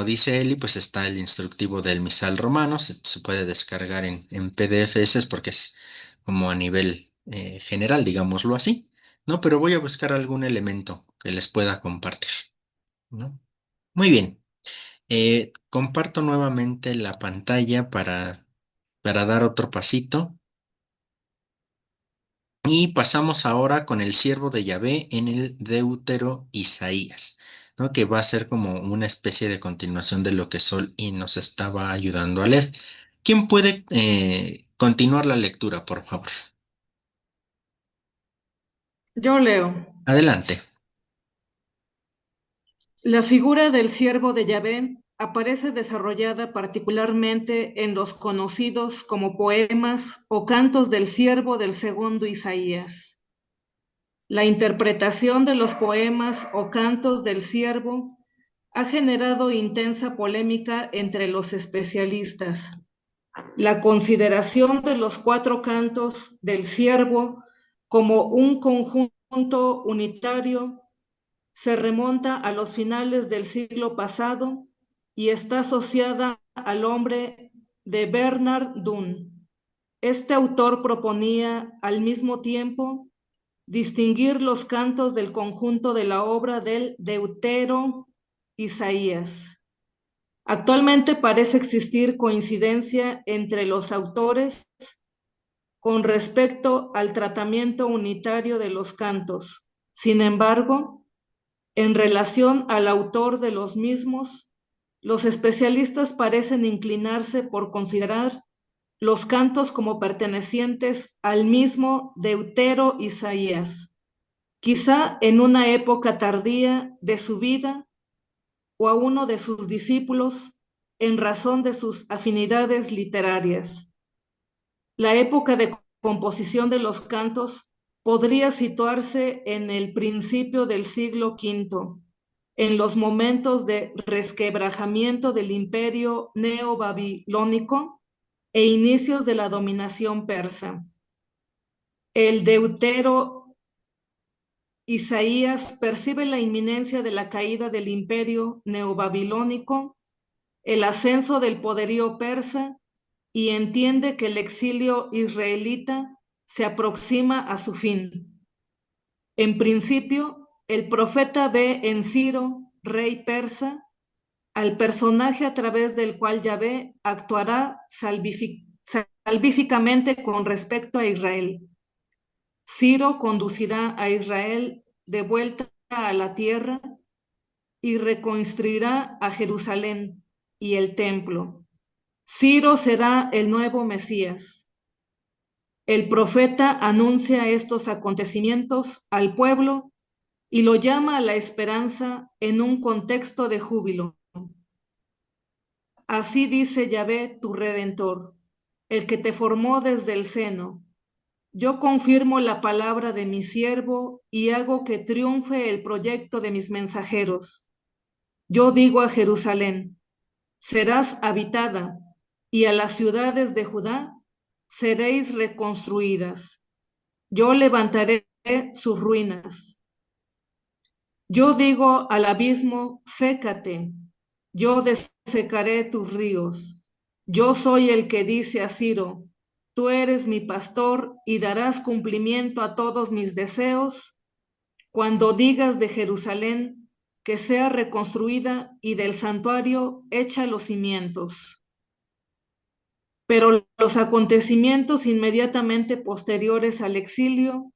dice Eli, pues está el instructivo del misal romano, se puede descargar en PDFs porque es como a nivel general, digámoslo así, ¿no? Pero voy a buscar algún elemento que les pueda compartir, ¿no? Muy bien. Comparto nuevamente la pantalla para dar otro pasito. Y pasamos ahora con el siervo de Yahvé en el Deutero Isaías, ¿no? Que va a ser como una especie de continuación de lo que Sol y nos estaba ayudando a leer. ¿Quién puede continuar la lectura, por favor? Yo leo. Adelante. La figura del siervo de Yahvé aparece desarrollada particularmente en los conocidos como poemas o cantos del siervo del segundo Isaías. La interpretación de los poemas o cantos del siervo ha generado intensa polémica entre los especialistas. La consideración de los 4 cantos del siervo como un conjunto unitario se remonta a los finales del siglo pasado y está asociada al hombre de Bernard Dunn. Este autor proponía al mismo tiempo distinguir los cantos del conjunto de la obra del Deutero Isaías. Actualmente parece existir coincidencia entre los autores con respecto al tratamiento unitario de los cantos. Sin embargo, en relación al autor de los mismos, los especialistas parecen inclinarse por considerar los cantos como pertenecientes al mismo Deutero Isaías, quizá en una época tardía de su vida o a uno de sus discípulos en razón de sus afinidades literarias. La época de composición de los cantos podría situarse en el principio del siglo V, en los momentos de resquebrajamiento del imperio neobabilónico e inicios de la dominación persa. El deutero Isaías percibe la inminencia de la caída del imperio neobabilónico, el ascenso del poderío persa y entiende que el exilio israelita se aproxima a su fin. En principio, el profeta ve en Ciro, rey persa, al personaje a través del cual Yahvé actuará salvíficamente con respecto a Israel. Ciro conducirá a Israel de vuelta a la tierra y reconstruirá a Jerusalén y el templo. Ciro será el nuevo Mesías. El profeta anuncia estos acontecimientos al pueblo y lo llama a la esperanza en un contexto de júbilo. Así dice Yahvé, tu Redentor, el que te formó desde el seno. Yo confirmo la palabra de mi siervo y hago que triunfe el proyecto de mis mensajeros. Yo digo a Jerusalén, serás habitada, y a las ciudades de Judá seréis reconstruidas. Yo levantaré sus ruinas. Yo digo al abismo, sécate. Yo desecaré tus ríos. Yo soy el que dice a Ciro, tú eres mi pastor y darás cumplimiento a todos mis deseos cuando digas de Jerusalén que sea reconstruida y del santuario echa los cimientos. Pero los acontecimientos inmediatamente posteriores al exilio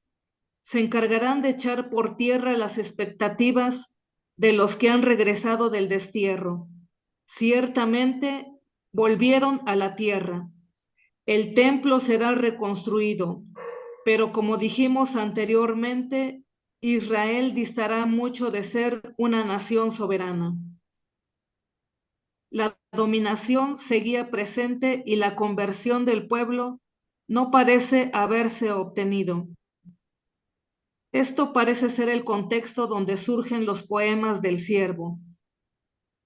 se encargarán de echar por tierra las expectativas de los que han regresado del destierro. Ciertamente volvieron a la tierra. El templo será reconstruido, pero como dijimos anteriormente, Israel distará mucho de ser una nación soberana. La dominación seguía presente y la conversión del pueblo no parece haberse obtenido. Esto parece ser el contexto donde surgen los poemas del siervo.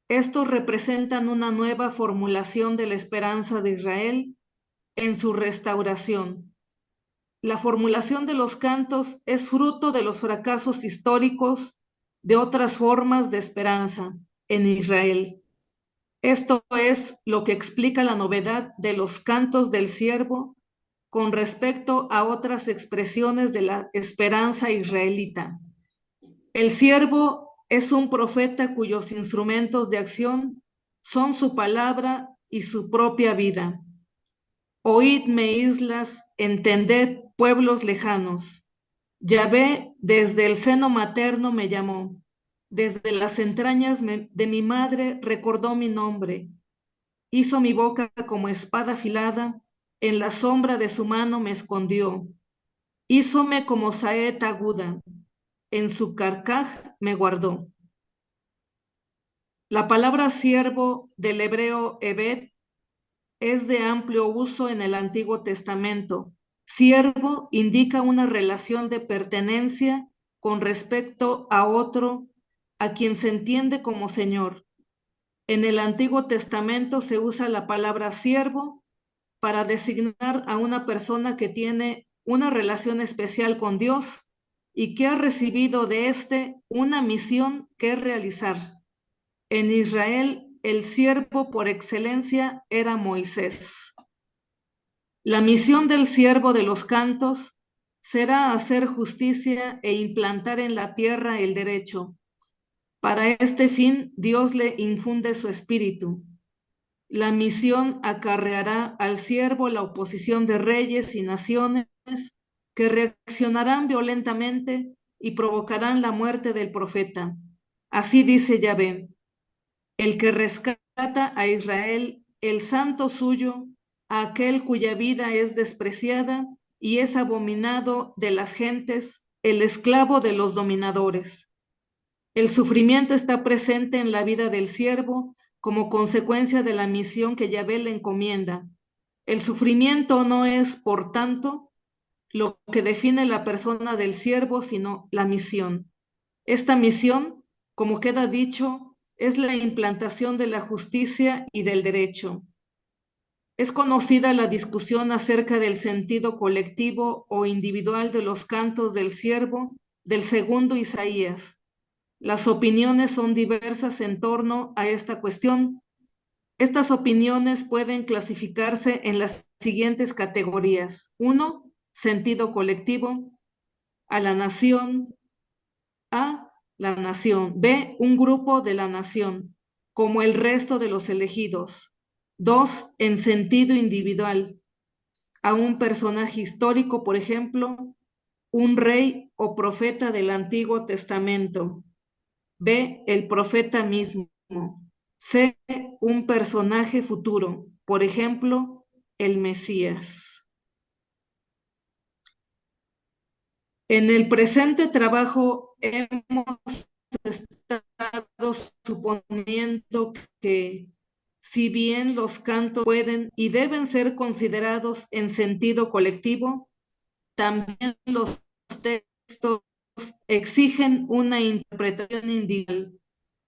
Estos representan una nueva formulación de la esperanza de Israel en su restauración. La formulación de los cantos es fruto de los fracasos históricos de otras formas de esperanza en Israel. Esto es lo que explica la novedad de los cantos del siervo con respecto a otras expresiones de la esperanza israelita. El siervo es un profeta cuyos instrumentos de acción son su palabra y su propia vida. Oídme, islas, entended, pueblos lejanos. Yahvé desde el seno materno me llamó, desde las entrañas de mi madre recordó mi nombre, hizo mi boca como espada afilada, en la sombra de su mano me escondió, hízome como saeta aguda, en su carcaj me guardó. La palabra siervo del hebreo Ebed es de amplio uso en el Antiguo Testamento. Siervo indica una relación de pertenencia con respecto a otro, a quien se entiende como señor. En el Antiguo Testamento se usa la palabra siervo para designar a una persona que tiene una relación especial con Dios y que ha recibido de éste una misión que realizar. En Israel, el siervo por excelencia era Moisés. La misión del siervo de los cantos será hacer justicia e implantar en la tierra el derecho. Para este fin, Dios le infunde su espíritu. La misión acarreará al siervo la oposición de reyes y naciones que reaccionarán violentamente y provocarán la muerte del profeta. Así dice Yahvé, el que rescata a Israel, el santo suyo, a aquel cuya vida es despreciada y es abominado de las gentes, el esclavo de los dominadores. El sufrimiento está presente en la vida del siervo como consecuencia de la misión que Yahvé le encomienda. El sufrimiento no es, por tanto, lo que define la persona del siervo, sino la misión. Esta misión, como queda dicho, es la implantación de la justicia y del derecho. Es conocida la discusión acerca del sentido colectivo o individual de los cantos del siervo del segundo Isaías. Las opiniones son diversas en torno a esta cuestión. Estas opiniones pueden clasificarse en las siguientes categorías. 1, sentido colectivo, a la nación, A, la nación, B, un grupo de la nación, como el resto de los elegidos. 2, en sentido individual, a un personaje histórico, por ejemplo, un rey o profeta del Antiguo Testamento. B, el profeta mismo. C, un personaje futuro, por ejemplo, el Mesías. En el presente trabajo hemos estado suponiendo que si bien los cantos pueden y deben ser considerados en sentido colectivo, también los textos exigen una interpretación individual,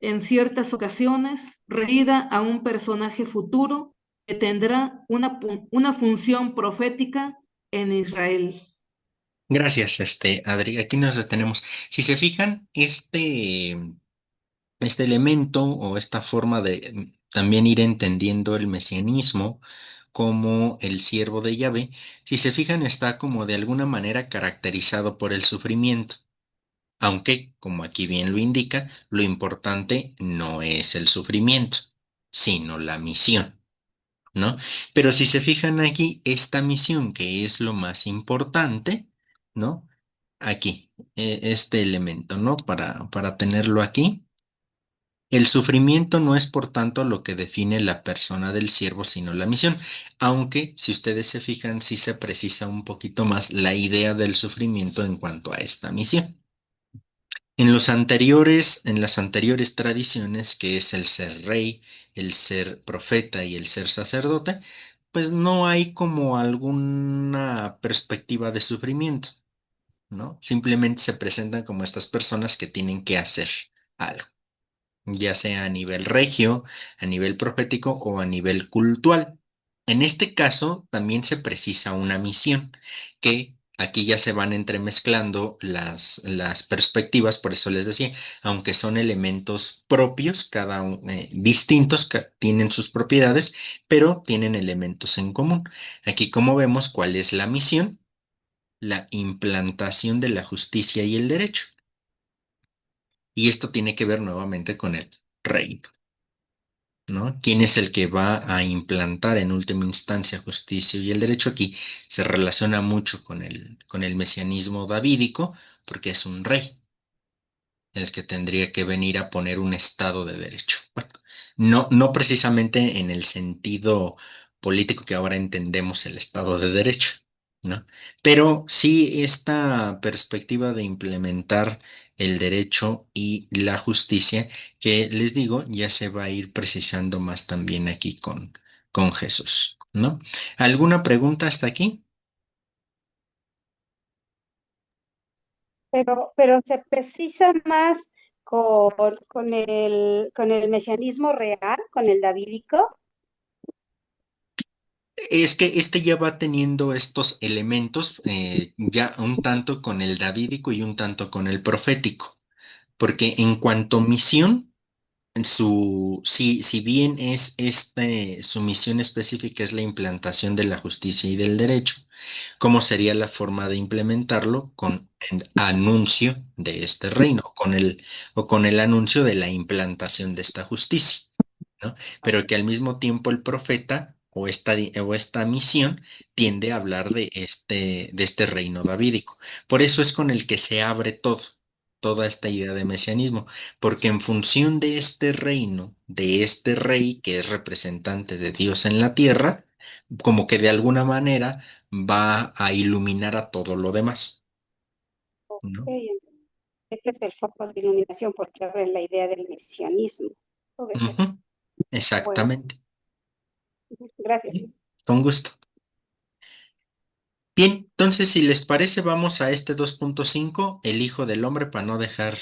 en ciertas ocasiones referida a un personaje futuro que tendrá una función profética en Israel. Gracias, Adri. Aquí nos detenemos. Si se fijan, este elemento o esta forma de también ir entendiendo el mesianismo como el siervo de Yahvé, si se fijan, está como de alguna manera caracterizado por el sufrimiento. Aunque, como aquí bien lo indica, lo importante no es el sufrimiento, sino la misión, ¿no? Pero si se fijan aquí, esta misión que es lo más importante, ¿no? Aquí, este elemento, ¿no? Para tenerlo aquí. El sufrimiento no es, por tanto, lo que define la persona del siervo, sino la misión, aunque si ustedes se fijan, sí se precisa un poquito más la idea del sufrimiento en cuanto a esta misión. En las anteriores tradiciones, que es el ser rey, el ser profeta y el ser sacerdote, pues no hay como alguna perspectiva de sufrimiento, ¿no? Simplemente se presentan como estas personas que tienen que hacer algo, ya sea a nivel regio, a nivel profético o a nivel cultural. En este caso, también se precisa una misión, que aquí ya se van entremezclando las perspectivas, por eso les decía, aunque son elementos propios, distintos, tienen sus propiedades, pero tienen elementos en común. Aquí, como vemos, ¿cuál es la misión? La implantación de la justicia y el derecho. Y esto tiene que ver nuevamente con el reino. ¿No? ¿Quién es el que va a implantar en última instancia justicia y el derecho? Aquí se relaciona mucho con el mesianismo davídico, porque es un rey el que tendría que venir a poner un estado de derecho. Bueno, no precisamente en el sentido político que ahora entendemos el estado de derecho, ¿no? Pero sí esta perspectiva de implementar el derecho y la justicia, que les digo, ya se va a ir precisando más también aquí con Jesús, ¿no? ¿Alguna pregunta hasta aquí? Pero se precisa más con el mesianismo real, con el davídico. Es que este ya va teniendo estos elementos, ya un tanto con el davídico y un tanto con el profético, porque en cuanto a misión, si bien es su misión específica es la implantación de la justicia y del derecho, ¿cómo sería la forma de implementarlo? Con el anuncio de este reino, o con el anuncio de la implantación de esta justicia, ¿no? Pero que al mismo tiempo el profeta o esta misión tiende a hablar de este reino davídico. Por eso es con el que se abre toda esta idea de mesianismo, porque en función de este reino, de este rey que es representante de Dios en la tierra, como que de alguna manera va a iluminar a todo lo demás, ¿no? Este es el foco de iluminación porque abre la idea del mesianismo. Ok, Ujú, bueno, exactamente. gracias. Sí, con gusto. Bien, entonces si les parece, vamos a este 2.5, el Hijo del Hombre, para no dejar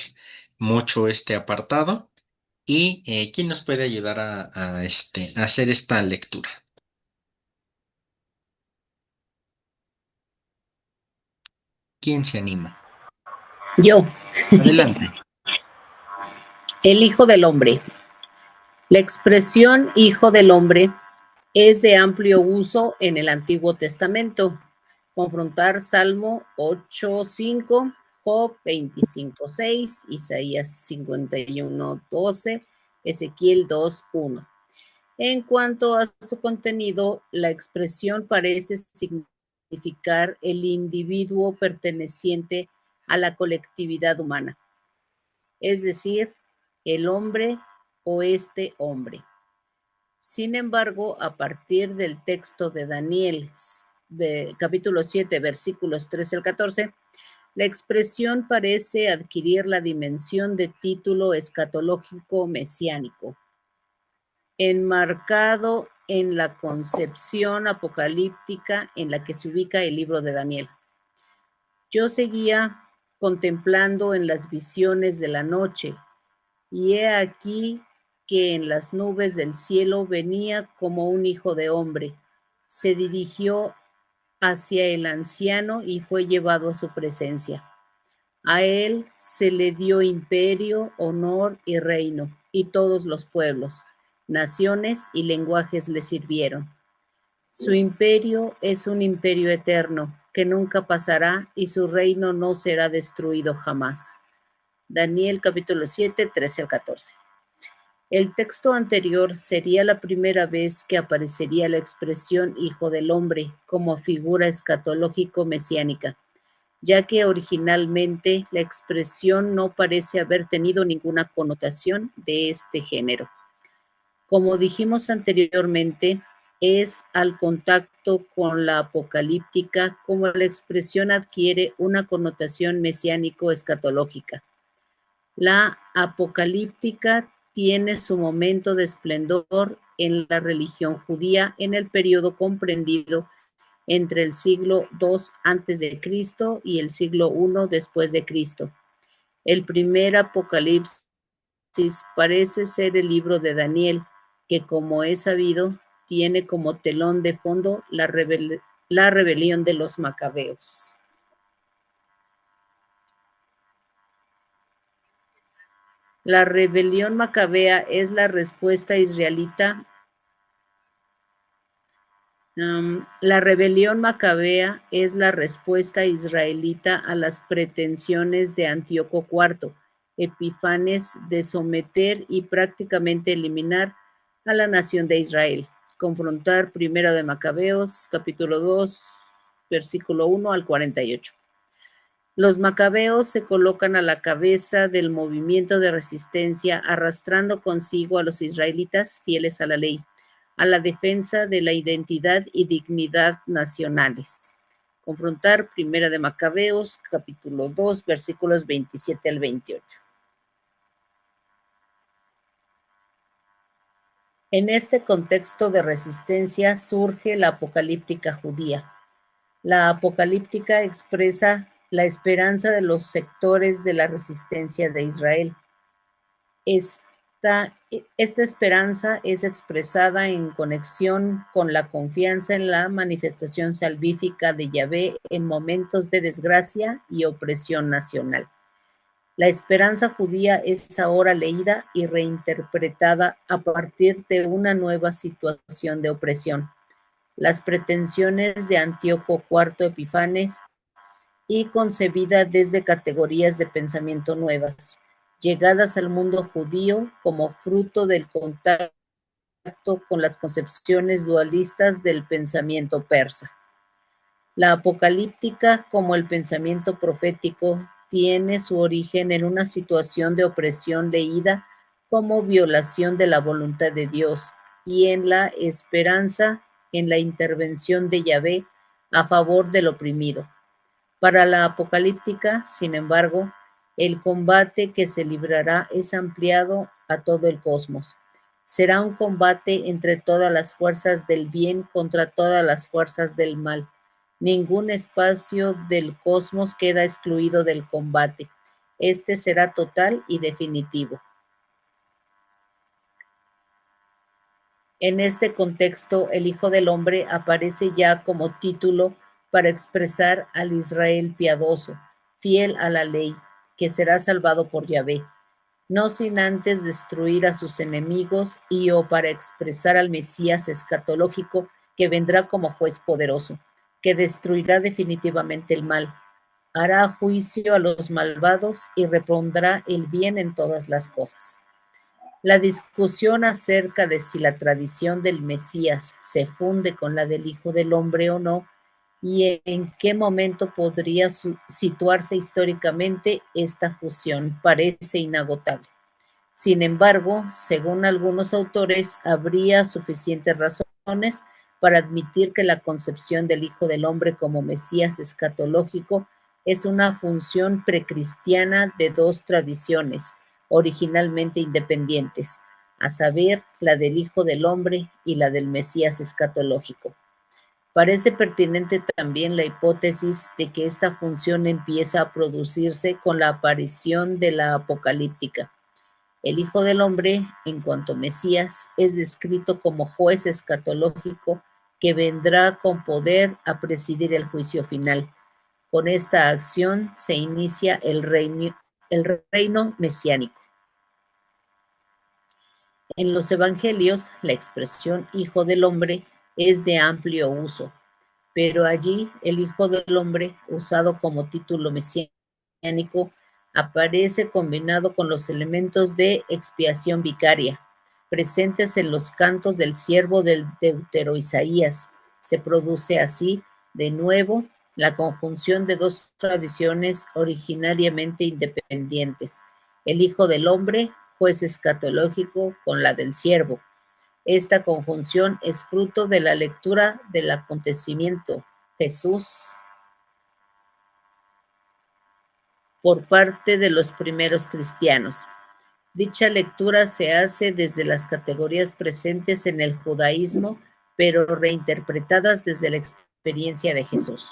mucho este apartado. ¿Y quién nos puede ayudar a hacer esta lectura? ¿Quién se anima? Yo, Adelante. el Hijo del Hombre. La expresión Hijo del Hombre es de amplio uso en el Antiguo Testamento. Confrontar Salmo 8:5, Job 25:6, Isaías 51:12, Ezequiel 2:1. En cuanto a su contenido, la expresión parece significar el individuo perteneciente a la colectividad humana, es decir, el hombre o este hombre. Sin embargo, a partir del texto de Daniel, de capítulo 7, versículos 13 al 14, la expresión parece adquirir la dimensión de título escatológico mesiánico, enmarcado en la concepción apocalíptica en la que se ubica el libro de Daniel. Yo seguía contemplando en las visiones de la noche, y he aquí que en las nubes del cielo venía como un hijo de hombre. Se dirigió hacia el anciano y fue llevado a su presencia. A él se le dio imperio, honor y reino, y todos los pueblos, naciones y lenguajes le sirvieron. Su imperio es un imperio eterno, que nunca pasará, y su reino no será destruido jamás. Daniel capítulo 7, 13 al 14. El texto anterior sería la primera vez que aparecería la expresión Hijo del Hombre como figura escatológico-mesiánica, ya que originalmente la expresión no parece haber tenido ninguna connotación de este género. Como dijimos anteriormente, es al contacto con la apocalíptica como la expresión adquiere una connotación mesiánico-escatológica. La apocalíptica tiene su momento de esplendor en la religión judía en el periodo comprendido entre el siglo II a.C. y el siglo I después de Cristo. El primer Apocalipsis parece ser el libro de Daniel, que, como es sabido, tiene como telón de fondo la rebelión de los macabeos. La rebelión macabea es la respuesta israelita. La rebelión macabea es la respuesta israelita a las pretensiones de Antíoco IV, Epifanes, de someter y prácticamente eliminar a la nación de Israel. Confrontar Primera de Macabeos, capítulo 2, versículo 1 al 48. Los macabeos se colocan a la cabeza del movimiento de resistencia, arrastrando consigo a los israelitas fieles a la ley, a la defensa de la identidad y dignidad nacionales. Confrontar Primera de Macabeos, capítulo 2, versículos 27 al 28. En este contexto de resistencia surge la apocalíptica judía. La apocalíptica expresa la esperanza de los sectores de la resistencia de Israel. Esta esperanza es expresada en conexión con la confianza en la manifestación salvífica de Yahvé en momentos de desgracia y opresión nacional. La esperanza judía es ahora leída y reinterpretada a partir de una nueva situación de opresión. Las pretensiones de Antíoco IV Epifanes y concebida desde categorías de pensamiento nuevas, llegadas al mundo judío como fruto del contacto con las concepciones dualistas del pensamiento persa. La apocalíptica, como el pensamiento profético, tiene su origen en una situación de opresión leída como violación de la voluntad de Dios y en la esperanza en la intervención de Yahvé a favor del oprimido. Para la apocalíptica, sin embargo, el combate que se librará es ampliado a todo el cosmos. Será un combate entre todas las fuerzas del bien contra todas las fuerzas del mal. Ningún espacio del cosmos queda excluido del combate. Este será total y definitivo. En este contexto, el Hijo del Hombre aparece ya como título para expresar al Israel piadoso, fiel a la ley, que será salvado por Yahvé, no sin antes destruir a sus enemigos o para expresar al Mesías escatológico que vendrá como juez poderoso, que destruirá definitivamente el mal, hará juicio a los malvados y repondrá el bien en todas las cosas. La discusión acerca de si la tradición del Mesías se funde con la del Hijo del Hombre o no, y en qué momento podría situarse históricamente esta fusión, parece inagotable. Sin embargo, según algunos autores, habría suficientes razones para admitir que la concepción del Hijo del Hombre como Mesías escatológico es una función precristiana de dos tradiciones, originalmente independientes, a saber, la del Hijo del Hombre y la del Mesías escatológico. Parece pertinente también la hipótesis de que esta función empieza a producirse con la aparición de la apocalíptica. El Hijo del Hombre, en cuanto Mesías, es descrito como juez escatológico que vendrá con poder a presidir el juicio final. Con esta acción se inicia el reino mesiánico. En los evangelios, la expresión Hijo del Hombre es de amplio uso, pero allí el Hijo del Hombre, usado como título mesiánico, aparece combinado con los elementos de expiación vicaria, presentes en los cantos del siervo del Deutero Isaías. Se produce así, de nuevo, la conjunción de dos tradiciones originariamente independientes, el Hijo del Hombre, juez escatológico, con la del siervo. Esta conjunción es fruto de la lectura del acontecimiento Jesús por parte de los primeros cristianos. Dicha lectura se hace desde las categorías presentes en el judaísmo, pero reinterpretadas desde la experiencia de Jesús.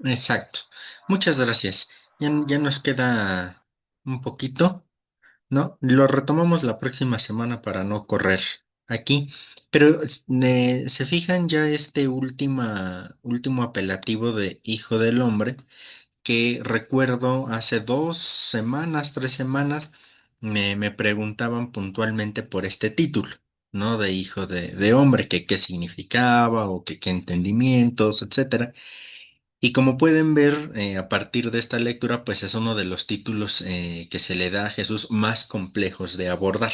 Exacto. Muchas gracias. Ya nos queda un poquito, ¿no? Lo retomamos la próxima semana para no correr aquí. Pero se fijan ya este último apelativo de Hijo del Hombre, que recuerdo hace 2 semanas, 3 semanas, me preguntaban puntualmente por este título, ¿no? De Hijo de Hombre, que qué significaba o que qué entendimientos, etcétera. Y como pueden ver, a partir de esta lectura, pues es uno de los títulos que se le da a Jesús más complejos de abordar,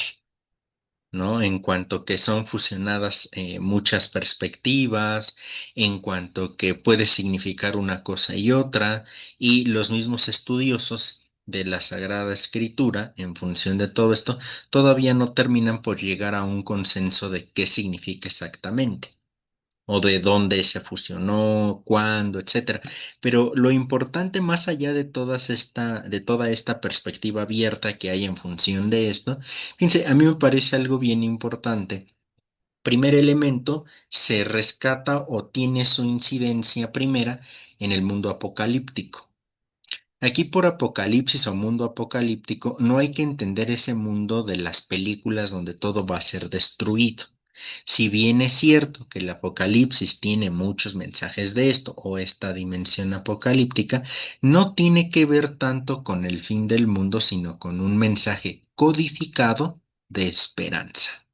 ¿no? En cuanto que son fusionadas muchas perspectivas, en cuanto que puede significar una cosa y otra, y los mismos estudiosos de la Sagrada Escritura, en función de todo esto, todavía no terminan por llegar a un consenso de qué significa exactamente o de dónde se fusionó, cuándo, etcétera. Pero lo importante más allá de toda esta perspectiva abierta que hay en función de esto, fíjense, a mí me parece algo bien importante. Primer elemento, se rescata o tiene su incidencia primera en el mundo apocalíptico. Aquí por apocalipsis o mundo apocalíptico no hay que entender ese mundo de las películas donde todo va a ser destruido. Si bien es cierto que el apocalipsis tiene muchos mensajes de esto o esta dimensión apocalíptica, no tiene que ver tanto con el fin del mundo, sino con un mensaje codificado de esperanza.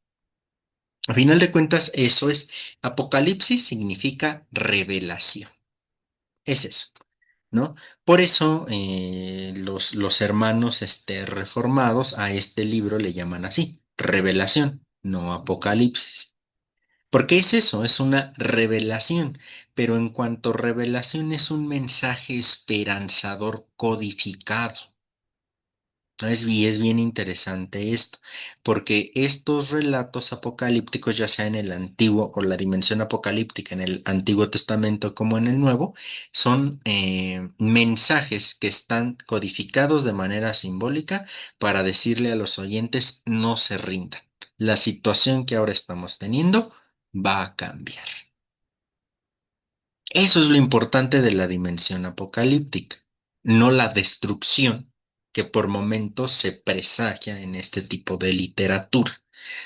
A final de cuentas, eso es, apocalipsis significa revelación. Es eso. ¿No? Por eso los hermanos reformados a este libro le llaman así, revelación, no apocalipsis. Porque es eso, es una revelación, pero en cuanto revelación es un mensaje esperanzador codificado. Y es bien interesante esto, porque estos relatos apocalípticos, ya sea en el Antiguo o la dimensión apocalíptica en el Antiguo Testamento como en el Nuevo, son mensajes que están codificados de manera simbólica para decirle a los oyentes no se rindan. La situación que ahora estamos teniendo va a cambiar. Eso es lo importante de la dimensión apocalíptica, no la destrucción que por momentos se presagia en este tipo de literatura.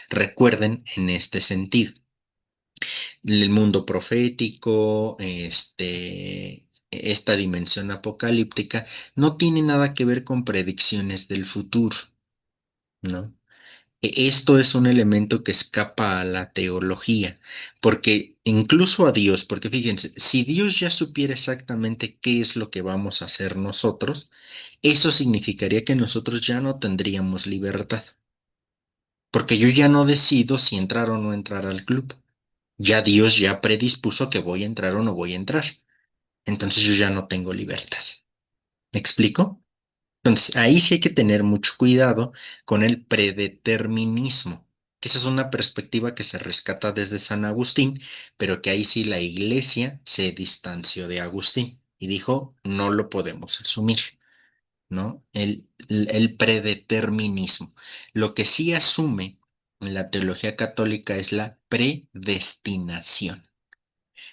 Recuerden en este sentido, el mundo profético, esta dimensión apocalíptica no tiene nada que ver con predicciones del futuro, ¿no? Esto es un elemento que escapa a la teología, porque incluso a Dios, porque fíjense, si Dios ya supiera exactamente qué es lo que vamos a hacer nosotros, eso significaría que nosotros ya no tendríamos libertad, porque yo ya no decido si entrar o no entrar al club. Ya Dios ya predispuso que voy a entrar o no voy a entrar. Entonces yo ya no tengo libertad. ¿Me explico? Entonces, ahí sí hay que tener mucho cuidado con el predeterminismo, que esa es una perspectiva que se rescata desde San Agustín, pero que ahí sí la iglesia se distanció de Agustín y dijo, no lo podemos asumir, ¿no? El predeterminismo. Lo que sí asume la teología católica es la predestinación.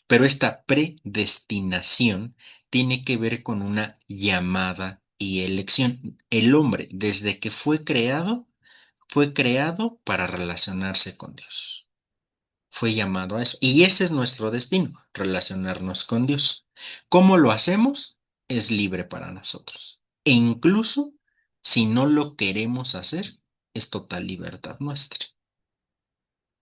Pero esta predestinación tiene que ver con una llamada y elección. El hombre, desde que fue creado para relacionarse con Dios. Fue llamado a eso. Y ese es nuestro destino, relacionarnos con Dios. ¿Cómo lo hacemos? Es libre para nosotros. E incluso si no lo queremos hacer, es total libertad nuestra.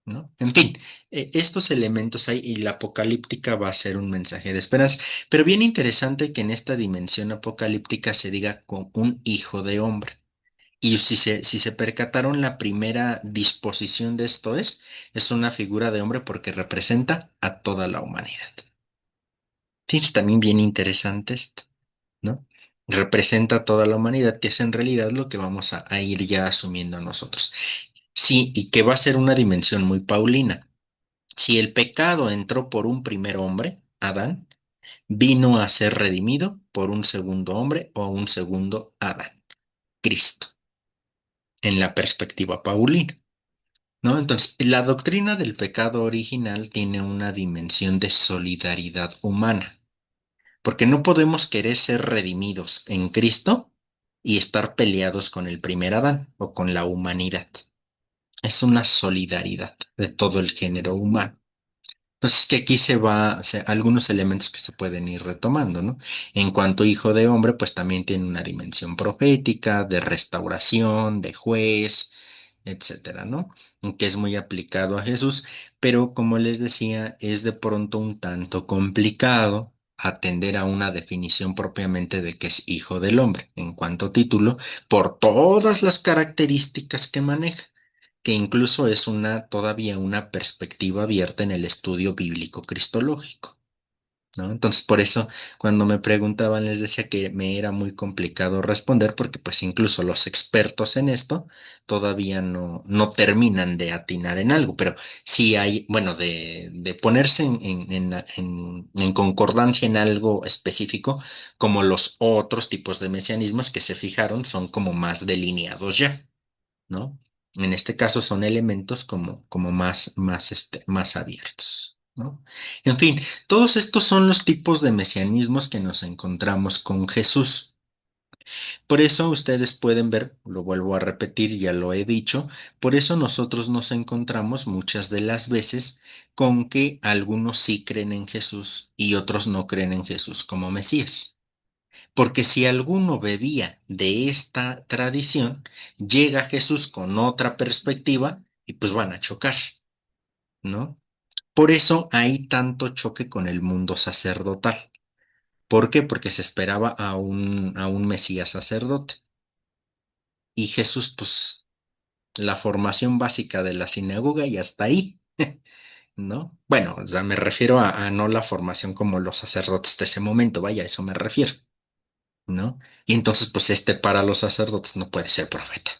¿No? En fin, estos elementos hay y la apocalíptica va a ser un mensaje de esperanza, pero bien interesante que en esta dimensión apocalíptica se diga con un hijo de hombre. Y si se percataron, la primera disposición de esto es una figura de hombre porque representa a toda la humanidad. Sí, es también bien interesante esto, ¿no? Representa a toda la humanidad, que es en realidad lo que vamos a ir ya asumiendo nosotros. Sí, y que va a ser una dimensión muy paulina. Si el pecado entró por un primer hombre, Adán, vino a ser redimido por un segundo hombre o un segundo Adán, Cristo. en la perspectiva paulina, ¿no? Entonces, la doctrina del pecado original tiene una dimensión de solidaridad humana, porque no podemos querer ser redimidos en Cristo y estar peleados con el primer Adán o con la humanidad. Es una solidaridad de todo el género humano. Entonces, que aquí algunos elementos que se pueden ir retomando, ¿no? En cuanto a hijo de hombre, pues también tiene una dimensión profética, de restauración, de juez, etcétera, ¿no? Que es muy aplicado a Jesús, pero como les decía, es de pronto un tanto complicado atender a una definición propiamente de que es hijo del hombre, en cuanto a título, por todas las características que maneja, que incluso es todavía una perspectiva abierta en el estudio bíblico cristológico, ¿no? Entonces, por eso, cuando me preguntaban, les decía que me era muy complicado responder, porque pues incluso los expertos en esto todavía no terminan de atinar en algo, pero sí hay, bueno, de ponerse en concordancia en algo específico, como los otros tipos de mesianismos que se fijaron son como más delineados ya, ¿no? En este caso son elementos como más abiertos, ¿no? En fin, todos estos son los tipos de mesianismos que nos encontramos con Jesús. Por eso ustedes pueden ver, lo vuelvo a repetir, ya lo he dicho, por eso nosotros nos encontramos muchas de las veces con que algunos sí creen en Jesús y otros no creen en Jesús como Mesías. Porque si alguno bebía de esta tradición, llega Jesús con otra perspectiva y pues van a chocar, ¿no? Por eso hay tanto choque con el mundo sacerdotal. ¿Por qué? Porque se esperaba a un Mesías sacerdote. Y Jesús, pues, la formación básica de la sinagoga y hasta ahí, ¿no? Bueno, o sea, me refiero a no la formación como los sacerdotes de ese momento, vaya, a eso me refiero. ¿No? Y entonces, pues para los sacerdotes no puede ser profeta.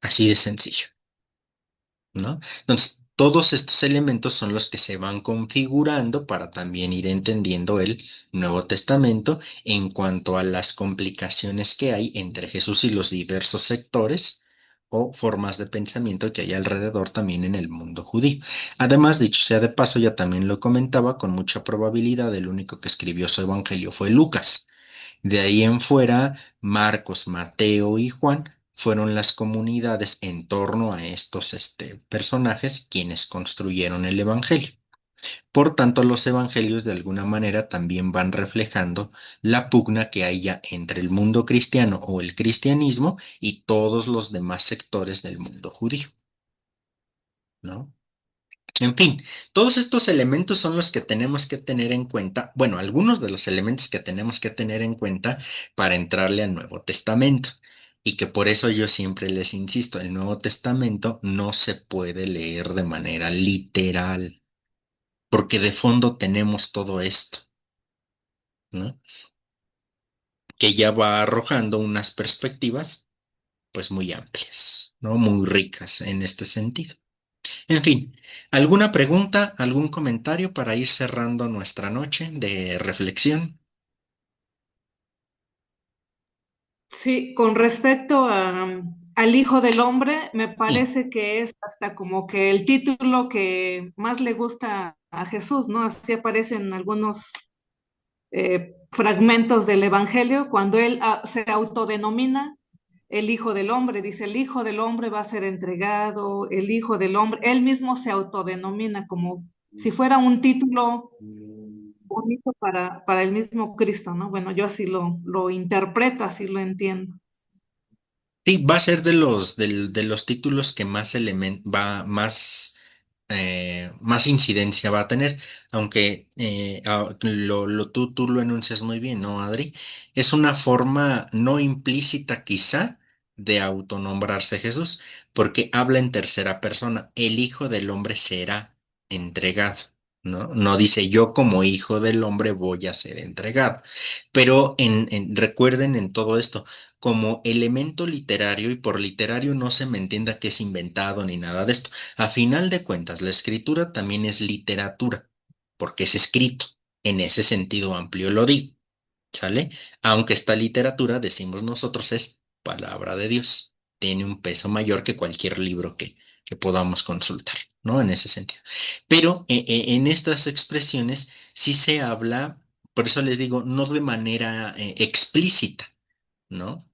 Así de sencillo, ¿no? Entonces, todos estos elementos son los que se van configurando para también ir entendiendo el Nuevo Testamento en cuanto a las complicaciones que hay entre Jesús y los diversos sectores o formas de pensamiento que hay alrededor también en el mundo judío. Además, dicho sea de paso, ya también lo comentaba, con mucha probabilidad el único que escribió su evangelio fue Lucas. De ahí en fuera, Marcos, Mateo y Juan fueron las comunidades en torno a estos personajes quienes construyeron el Evangelio. Por tanto, los evangelios de alguna manera también van reflejando la pugna que hay ya entre el mundo cristiano o el cristianismo y todos los demás sectores del mundo judío, ¿no? En fin, todos estos elementos son los que tenemos que tener en cuenta, bueno, algunos de los elementos que tenemos que tener en cuenta para entrarle al Nuevo Testamento. Y que por eso yo siempre les insisto, el Nuevo Testamento no se puede leer de manera literal, porque de fondo tenemos todo esto, ¿no? Que ya va arrojando unas perspectivas, pues muy amplias, ¿no? Muy ricas en este sentido. En fin, ¿alguna pregunta, algún comentario para ir cerrando nuestra noche de reflexión? Sí, con respecto al Hijo del Hombre, me Sí. parece que es hasta como que el título que más le gusta a Jesús, ¿no? Así aparece en algunos fragmentos del Evangelio, cuando él se autodenomina el Hijo del Hombre, dice, el Hijo del Hombre va a ser entregado, el Hijo del Hombre, él mismo se autodenomina como si fuera un título bonito para el mismo Cristo, ¿no? Bueno, yo así lo interpreto, así lo entiendo. Sí, va a ser de los títulos que más incidencia va a tener, aunque tú lo enuncias muy bien, ¿no, Adri? Es una forma no implícita quizá de autonombrarse Jesús, porque habla en tercera persona, el Hijo del Hombre será entregado, ¿no? No dice yo como Hijo del Hombre voy a ser entregado, pero recuerden en todo esto como elemento literario, y por literario no se me entienda que es inventado ni nada de esto. A final de cuentas, la escritura también es literatura, porque es escrito. En ese sentido amplio lo digo, ¿sale? Aunque esta literatura, decimos nosotros, es palabra de Dios. tiene un peso mayor que cualquier libro que podamos consultar, ¿no? En ese sentido. Pero en estas expresiones sí se habla, por eso les digo, no de manera explícita, ¿no?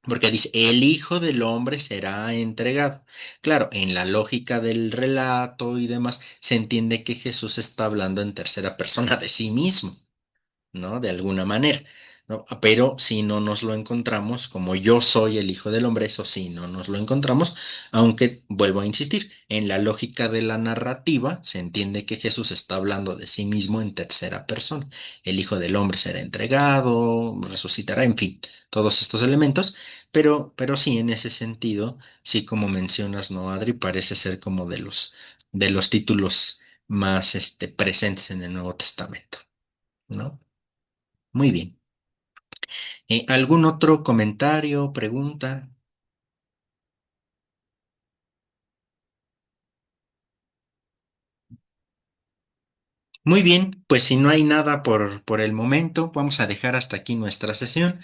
Porque dice, el Hijo del Hombre será entregado. Claro, en la lógica del relato y demás, se entiende que Jesús está hablando en tercera persona de sí mismo, ¿no? De alguna manera, ¿no? Pero si no nos lo encontramos, como yo soy el Hijo del Hombre, eso sí, no nos lo encontramos, aunque vuelvo a insistir, en la lógica de la narrativa se entiende que Jesús está hablando de sí mismo en tercera persona. El Hijo del Hombre será entregado, resucitará, en fin, todos estos elementos, pero sí, en ese sentido, sí, como mencionas, ¿no, Adri? Parece ser como de los títulos más presentes en el Nuevo Testamento, ¿no? Muy bien. ¿Algún otro comentario, pregunta? Muy bien, pues si no hay nada por el momento, vamos a dejar hasta aquí nuestra sesión.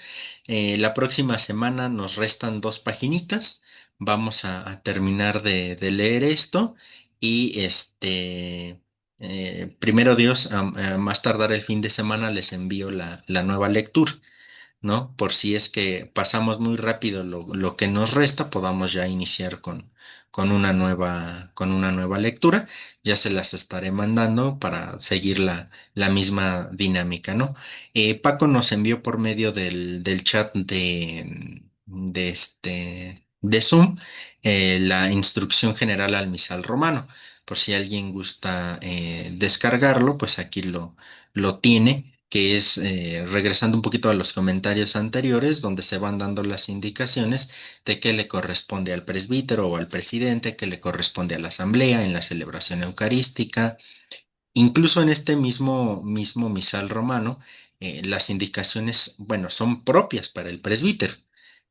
La próxima semana nos restan 2 paginitas. Vamos a terminar de leer esto y primero Dios, a más tardar el fin de semana les envío la nueva lectura. ¿No? Por si es que pasamos muy rápido lo que nos resta, podamos ya iniciar con una nueva lectura. Ya se las estaré mandando para seguir la misma dinámica, ¿no? Paco nos envió por medio del chat de Zoom la instrucción general al misal romano. Por si alguien gusta descargarlo, pues aquí lo tiene, que es regresando un poquito a los comentarios anteriores, donde se van dando las indicaciones de qué le corresponde al presbítero o al presidente, qué le corresponde a la asamblea en la celebración eucarística. Incluso en este mismo misal romano, las indicaciones, bueno, son propias para el presbítero,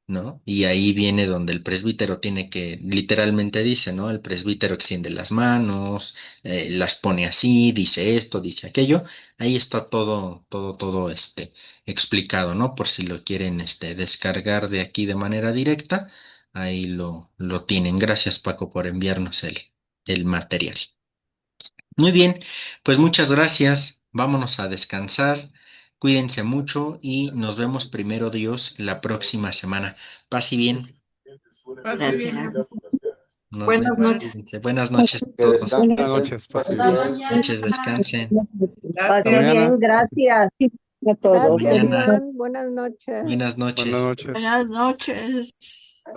¿no? Y ahí viene donde el presbítero tiene que, literalmente dice, ¿no? El presbítero extiende las manos, las pone así, dice esto, dice aquello. Ahí está todo explicado, ¿no? Por si lo quieren descargar de aquí de manera directa, ahí lo tienen. Gracias, Paco, por enviarnos el material. Muy bien, pues muchas gracias. Vámonos a descansar. Cuídense mucho y nos vemos primero Dios la próxima semana. Paz y bien. Pase bien. Gracias. Nos Buenas vemos. noches. Cuídense. Buenas noches a Que todos. descansen, Buenas noches, pase bien. Buenas noches, descansen. Pase Gracias. bien, gracias a todos. Hasta Gracias, mañana. Iván. Buenas noches. Buenas Buenas noches. noches. Buenas noches.